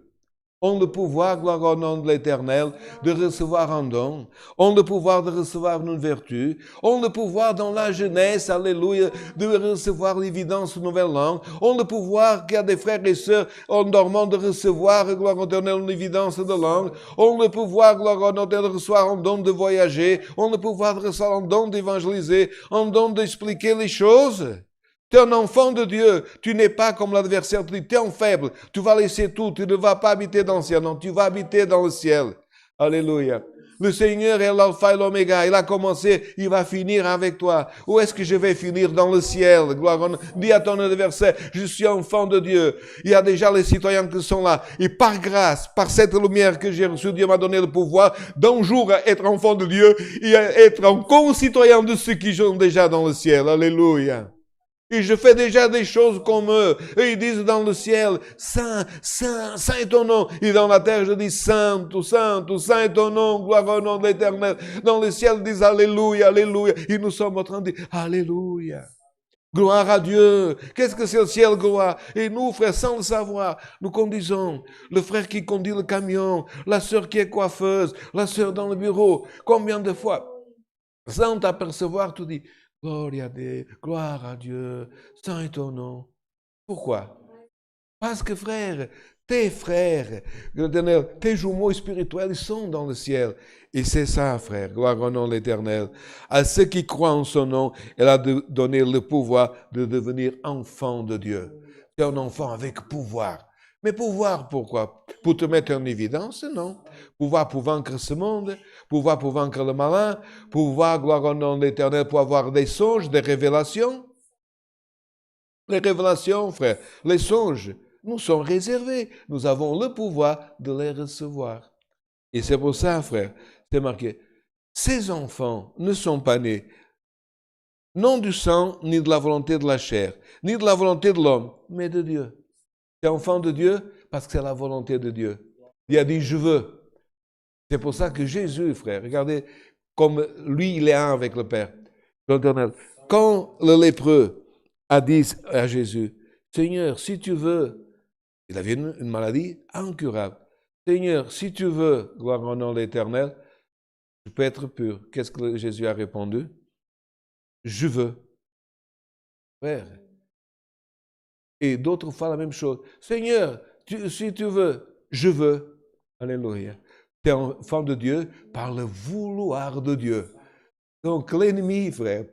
Ont le pouvoir, gloire au nom de l'Éternel, de recevoir un don. Ont le pouvoir de recevoir une vertu. Ont le pouvoir dans la jeunesse, alléluia, de recevoir l'évidence de nouvelles langues. Ont le pouvoir qu'il y a des frères et sœurs en dormant de recevoir, gloire au Éternel, une évidence de langue. Ont le pouvoir, gloire au Éternel, de recevoir un don de voyager. Ont le pouvoir de recevoir un don d'évangéliser. Un don d'expliquer les choses. Tu es un enfant de Dieu, tu n'es pas comme l'adversaire, tu es un faible, tu vas laisser tout, tu ne vas pas habiter dans le ciel, non, tu vas habiter dans le ciel. Alléluia. Le Seigneur est l'alpha et l'oméga. Il a commencé, il va finir avec toi. Où est-ce que je vais finir? Dans le ciel. Gloire au nom. Dis à ton adversaire, je suis enfant de Dieu. Il y a déjà les citoyens qui sont là. Et par grâce, par cette lumière que j'ai reçue, Dieu m'a donné le pouvoir d'un jour être enfant de Dieu et être un concitoyen de ceux qui sont déjà dans le ciel. Alléluia. Et je fais déjà des choses comme eux. Et ils disent dans le ciel, Saint, Saint, Saint est ton nom. Et dans la terre, je dis Saint, tout Saint, tout Saint est ton nom, gloire au nom de l'Éternel. Dans le ciel, ils disent Alléluia, Alléluia. Et nous sommes en train de dire Alléluia. Gloire à Dieu. Qu'est-ce que c'est le ciel, gloire? Et nous, frères, sans le savoir, nous conduisons. Le frère qui conduit le camion, la sœur qui est coiffeuse, la sœur dans le bureau. Combien de fois, sans t'apercevoir, tu dis gloire à Dieu, saint est ton nom. Pourquoi? Parce que frère, tes jumeaux spirituels, ils sont dans le ciel. Et c'est ça, frère, gloire au nom de l'Éternel. À ceux qui croient en son nom, elle a donné le pouvoir de devenir enfant de Dieu. Tu es un enfant avec pouvoir. Mais pouvoir, pourquoi? Pour te mettre en évidence? Non. Pouvoir pour vaincre ce monde, pouvoir pour vaincre le malin, pouvoir, gloire au nom de l'Éternel, pour avoir des songes, des révélations. Les révélations, frère, les songes, nous sont réservés. Nous avons le pouvoir de les recevoir. Et c'est pour ça, frère, c'est marqué, ces enfants ne sont pas nés non du sang, ni de la volonté de la chair, ni de la volonté de l'homme, mais de Dieu. Tu es enfant de Dieu parce que c'est la volonté de Dieu. Il a dit, je veux. C'est pour ça que Jésus, frère, regardez, comme lui, il est un avec le Père. Quand le lépreux a dit à Jésus, Seigneur, si tu veux, il avait une maladie incurable. Seigneur, si tu veux, gloire au nom de l'Éternel, je peux être pur. Qu'est-ce que Jésus a répondu? Je veux. Frère. Et d'autres fois la même chose. Seigneur, si tu veux, je veux. Alléluia. Tu es enfant de Dieu par le vouloir de Dieu. Donc l'ennemi, frère,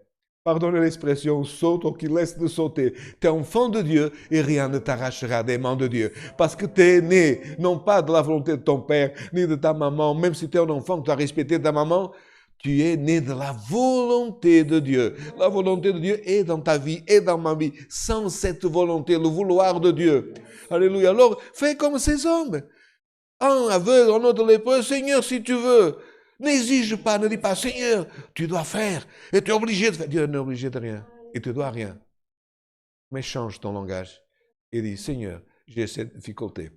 pardonnez l'expression, saute ou qu'il laisse de sauter. Tu es enfant de Dieu et rien ne t'arrachera des mains de Dieu. Parce que tu es né, non pas de la volonté de ton père, ni de ta maman, même si tu es un enfant, tu as respecté ta maman, tu es né de la volonté de Dieu. La volonté de Dieu est dans ta vie et dans ma vie. Sans cette volonté, le vouloir de Dieu. Alléluia. Alors, fais comme ces hommes. Un aveugle, un autre lépreux. Seigneur, si tu veux. N'exige pas, ne dis pas, Seigneur, tu dois faire. Et tu es obligé de faire. Dieu n'est obligé de rien. Et tu dois rien. Mais change ton langage. Et dis, Seigneur, j'ai cette difficulté.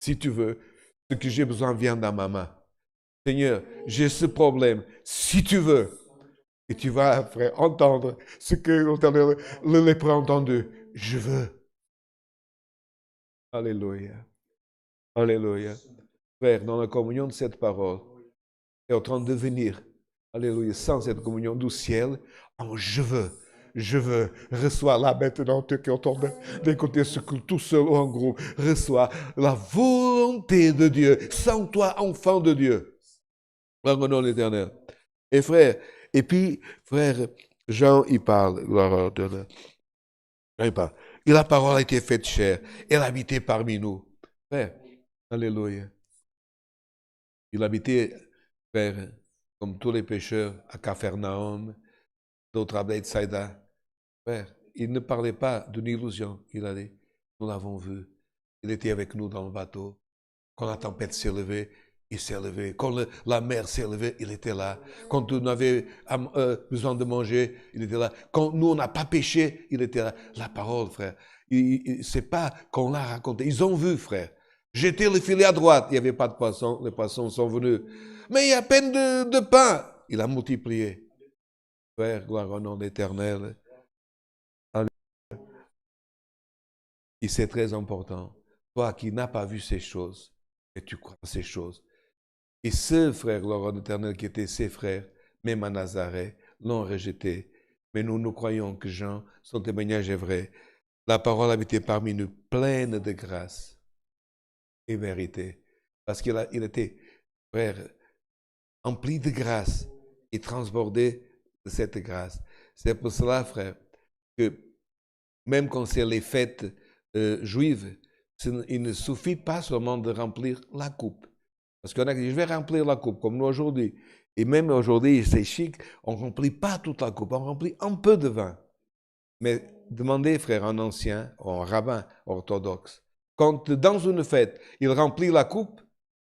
Si tu veux, ce que j'ai besoin vient dans ma main. Seigneur, j'ai ce problème. Si tu veux. Et tu vas, frère, entendre ce que le lépreux a entendu. Je veux. Alléluia. Alléluia. Frère, dans la communion de cette parole, est en train de venir, alléluia, sans cette communion du ciel, en je veux, reçois là maintenant, tu qui entends d'écouter ce que tout seul ou en groupe, reçois la volonté de Dieu, sans toi, enfant de Dieu. Gloire au nom de l'Éternel. Et frère, et puis, frère, Jean, il parle, gloire à l'Éternel. Il parle. Et la parole a été faite chair, elle habitait parmi nous. Frère, alléluia. Il habitait, frère, comme tous les pécheurs, à Capharnaüm, d'autres à Bethsaïda. Frère, il ne parlait pas d'une illusion. Il a dit, nous l'avons vu. Il était avec nous dans le bateau. Quand la tempête s'est levée, il s'est levé. Quand la mer s'est levée, il était là. Quand on avait besoin de manger, il était là. Quand nous, on n'a pas péché, il était là. La parole, frère, c'est pas qu'on l'a raconté. Ils ont vu, frère. Jeter le filet à droite, il n'y avait pas de poissons, les poissons sont venus. Mais il y a peine de pain. Il a multiplié. Frère, gloire au nom de l'Éternel. Et c'est très important. Toi qui n'as pas vu ces choses, et tu crois ces choses. Et ce frère, gloire au nom de l'Éternel, qui était ses frères, même à Nazareth, l'ont rejeté. Mais nous croyons que Jean, son témoignage est vrai. La parole habitait parmi nous, pleine de grâce et vérité. Parce qu'il était, frère, empli de grâce et transbordé de cette grâce. C'est pour cela, frère, que même quand c'est les fêtes juives, il ne suffit pas seulement de remplir la coupe. Parce qu'il y en a qui disent, je vais remplir la coupe, comme nous aujourd'hui. Et même aujourd'hui, c'est chic, on ne remplit pas toute la coupe, on remplit un peu de vin. Mais demandez, frère, un ancien, ou un rabbin orthodoxe, quand dans une fête, il remplit la coupe,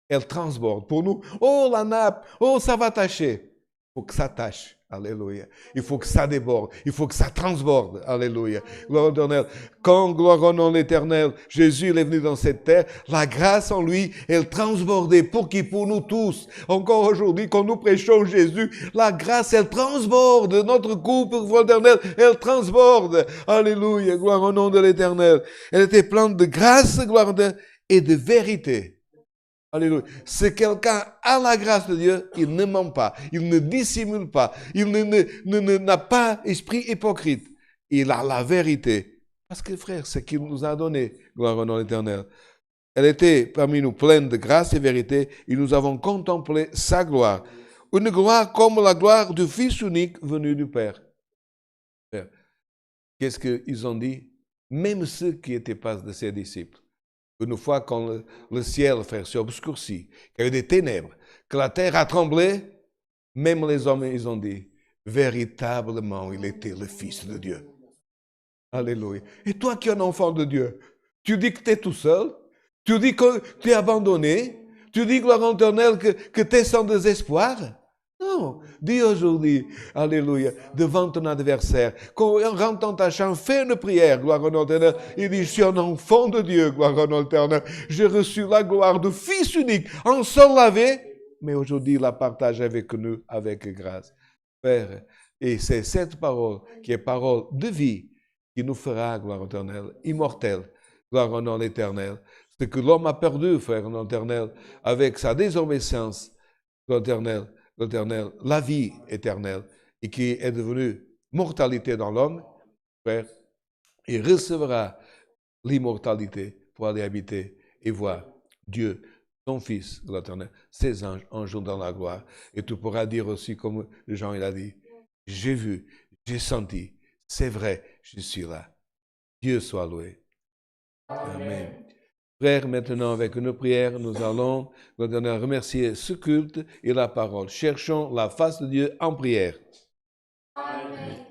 elle transborde. Pour nous, oh la nappe, oh ça va tâcher. Il faut que ça tâche. Alléluia. Il faut que ça déborde. Il faut que ça transborde. Alléluia. Gloire au Éternel. Quand, gloire au nom de l'Éternel, Jésus est venu dans cette terre, la grâce en lui, elle transbordait pour qui? Pour nous tous. Encore aujourd'hui, quand nous prêchons Jésus, la grâce, elle transborde. Notre coupe, gloire au Éternel, elle transborde. Alléluia. Gloire au nom de l'Éternel. Elle était pleine de grâce, gloire au Éternel, et de vérité. Alléluia. Si quelqu'un a la grâce de Dieu, il ne ment pas, il ne dissimule pas, il n'a pas esprit hypocrite. Il a la vérité. Parce que frère, c'est ce qu'il nous a donné, gloire au nom de l'Éternel. Elle était parmi nous pleine de grâce et vérité, et nous avons contemplé sa gloire. Une gloire comme la gloire du Fils unique venu du Père. Qu'est-ce qu'ils ont dit? Même ceux qui n'étaient pas de ses disciples. Une fois quand le ciel, frère, s'est obscurci, qu'il y a eu des ténèbres, que la terre a tremblé, même les hommes, ils ont dit, véritablement, il était le Fils de Dieu. Alléluia. Et toi qui es un enfant de Dieu, tu dis que tu es tout seul, tu dis que tu es abandonné, tu dis, gloire à l'Éternel, que tu es sans désespoir. Non, dis aujourd'hui, alléluia, devant ton adversaire, quand on rentre dans ta chambre, fais une prière, gloire au nom de l'Éternel, et dis, je suis un enfant de Dieu, gloire au nom de l'Éternel, j'ai reçu la gloire du Fils unique, en sang lavé, mais aujourd'hui, il la partage avec nous, avec grâce. Père, et c'est cette parole, qui est parole de vie, qui nous fera, gloire au éternel, immortel, gloire au nom de l'Éternel. Ce que l'homme a perdu, frère, au nom de l'Éternel, avec sa désobéissance, gloire au l'Éternel, la vie éternelle, et qui est devenue mortalité dans l'homme, frère, il recevra l'immortalité pour aller habiter et voir Dieu, ton Fils, l'Éternel, ses anges, un jour dans la gloire. Et tu pourras dire aussi, comme Jean il a dit, j'ai vu, j'ai senti, c'est vrai, je suis là. Dieu soit loué. Amen. Frères, maintenant, avec une prière, nous allons remercier ce culte et la parole. Cherchons la face de Dieu en prière. Amen.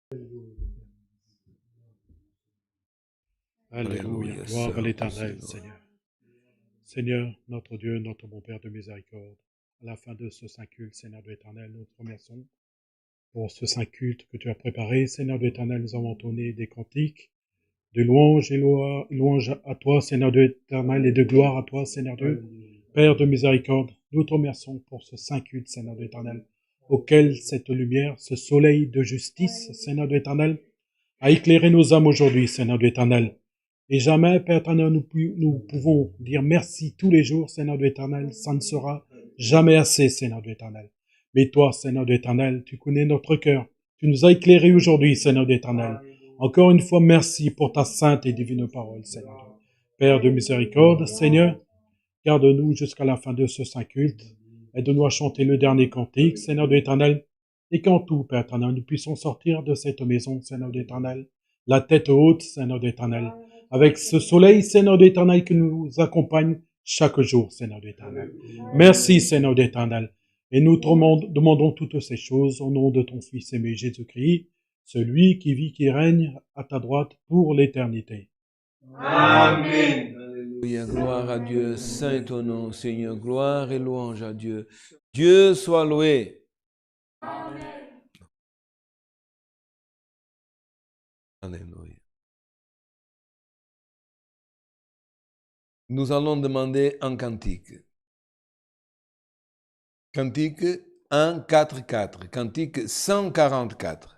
Alléluia. Alléluia, Gloire à Seigneur. l'Éternel, Seigneur. Seigneur, notre Dieu, notre bon Père de miséricorde, à la fin de ce saint culte, Seigneur de l'Éternel, nous te remercions pour ce saint culte que tu as préparé. Seigneur de l'Éternel, nous avons entonné des cantiques de louange et louange à toi, Seigneur de l'Éternel, et de gloire à toi, Seigneur Dieu. Père de miséricorde, nous te remercions pour ce saint culte, Seigneur de l'Éternel, auquel cette lumière, ce soleil de justice, Seigneur de l'Éternel, a éclairé nos âmes aujourd'hui, Seigneur de l'Éternel. Et jamais, Père éternel, nous pouvons dire merci tous les jours, Seigneur de l'Éternel. Ça ne sera jamais assez, Seigneur de l'Éternel. Mais toi, Seigneur de l'Éternel, tu connais notre cœur. Tu nous as éclairés aujourd'hui, Seigneur de l'Éternel. Encore une fois, merci pour ta sainte et divine parole, Seigneur. Père de miséricorde, Seigneur, garde-nous jusqu'à la fin de ce saint culte. Aide-nous à chanter le dernier cantique, Seigneur de l'Éternel. Et qu'en tout, Père éternel, nous puissions sortir de cette maison, Seigneur de l'Éternel, la tête haute, Seigneur de l'Éternel, avec ce soleil, Seigneur de l'Éternel, qui nous accompagne chaque jour, Seigneur de l'Éternel. Merci, Seigneur de l'Éternel. Et nous te demandons toutes ces choses au nom de ton Fils aimé Jésus-Christ, celui qui vit, qui règne à ta droite pour l'éternité. Amen. Alléluia, gloire à Dieu, saint est ton nom, Seigneur, gloire et louange à Dieu. Dieu soit loué. Amen. Alléluia. Nous allons demander un cantique. Cantique 144, cantique 144.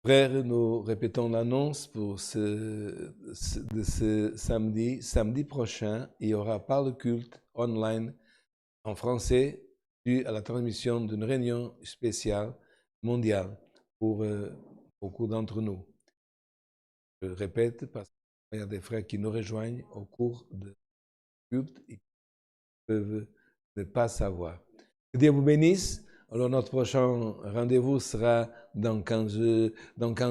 Frères, nous répétons l'annonce pour ce samedi. Samedi prochain, il y aura par le culte online en français dû à la transmission d'une réunion spéciale mondiale pour beaucoup d'entre nous. Je répète parce qu'il y a des frères qui nous rejoignent au cours de culte et qui peuvent ne pas savoir. Que Dieu vous bénisse. Alors notre prochain rendez-vous sera dans 15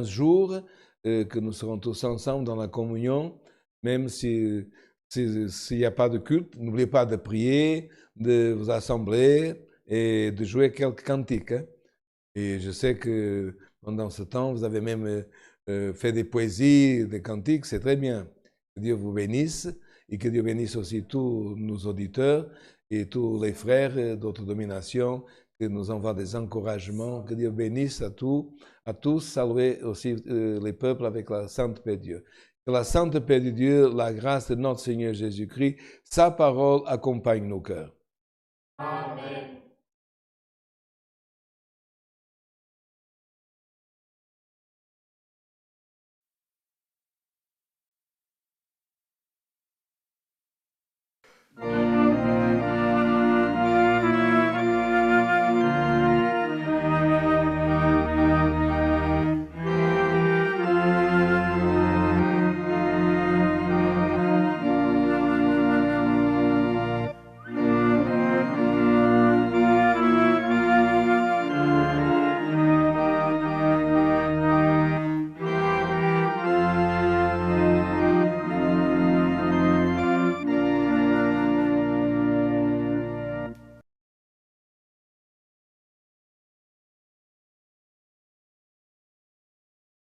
jours, que nous serons tous ensemble dans la communion, même s'il n'y a pas de culte. N'oubliez pas de prier, de vous assembler et de jouer quelques cantiques. Hein. Et je sais que pendant ce temps, vous avez même fait des poésies, des cantiques, c'est très bien. Que Dieu vous bénisse et que Dieu bénisse aussi tous nos auditeurs et tous les frères d'autres dominations qui nous envoient des encouragements. Que Dieu bénisse à tous, saluer aussi les peuples avec la sainte paix de Dieu. Que la sainte paix de Dieu, la grâce de notre Seigneur Jésus-Christ, sa parole accompagne nos cœurs. Amen.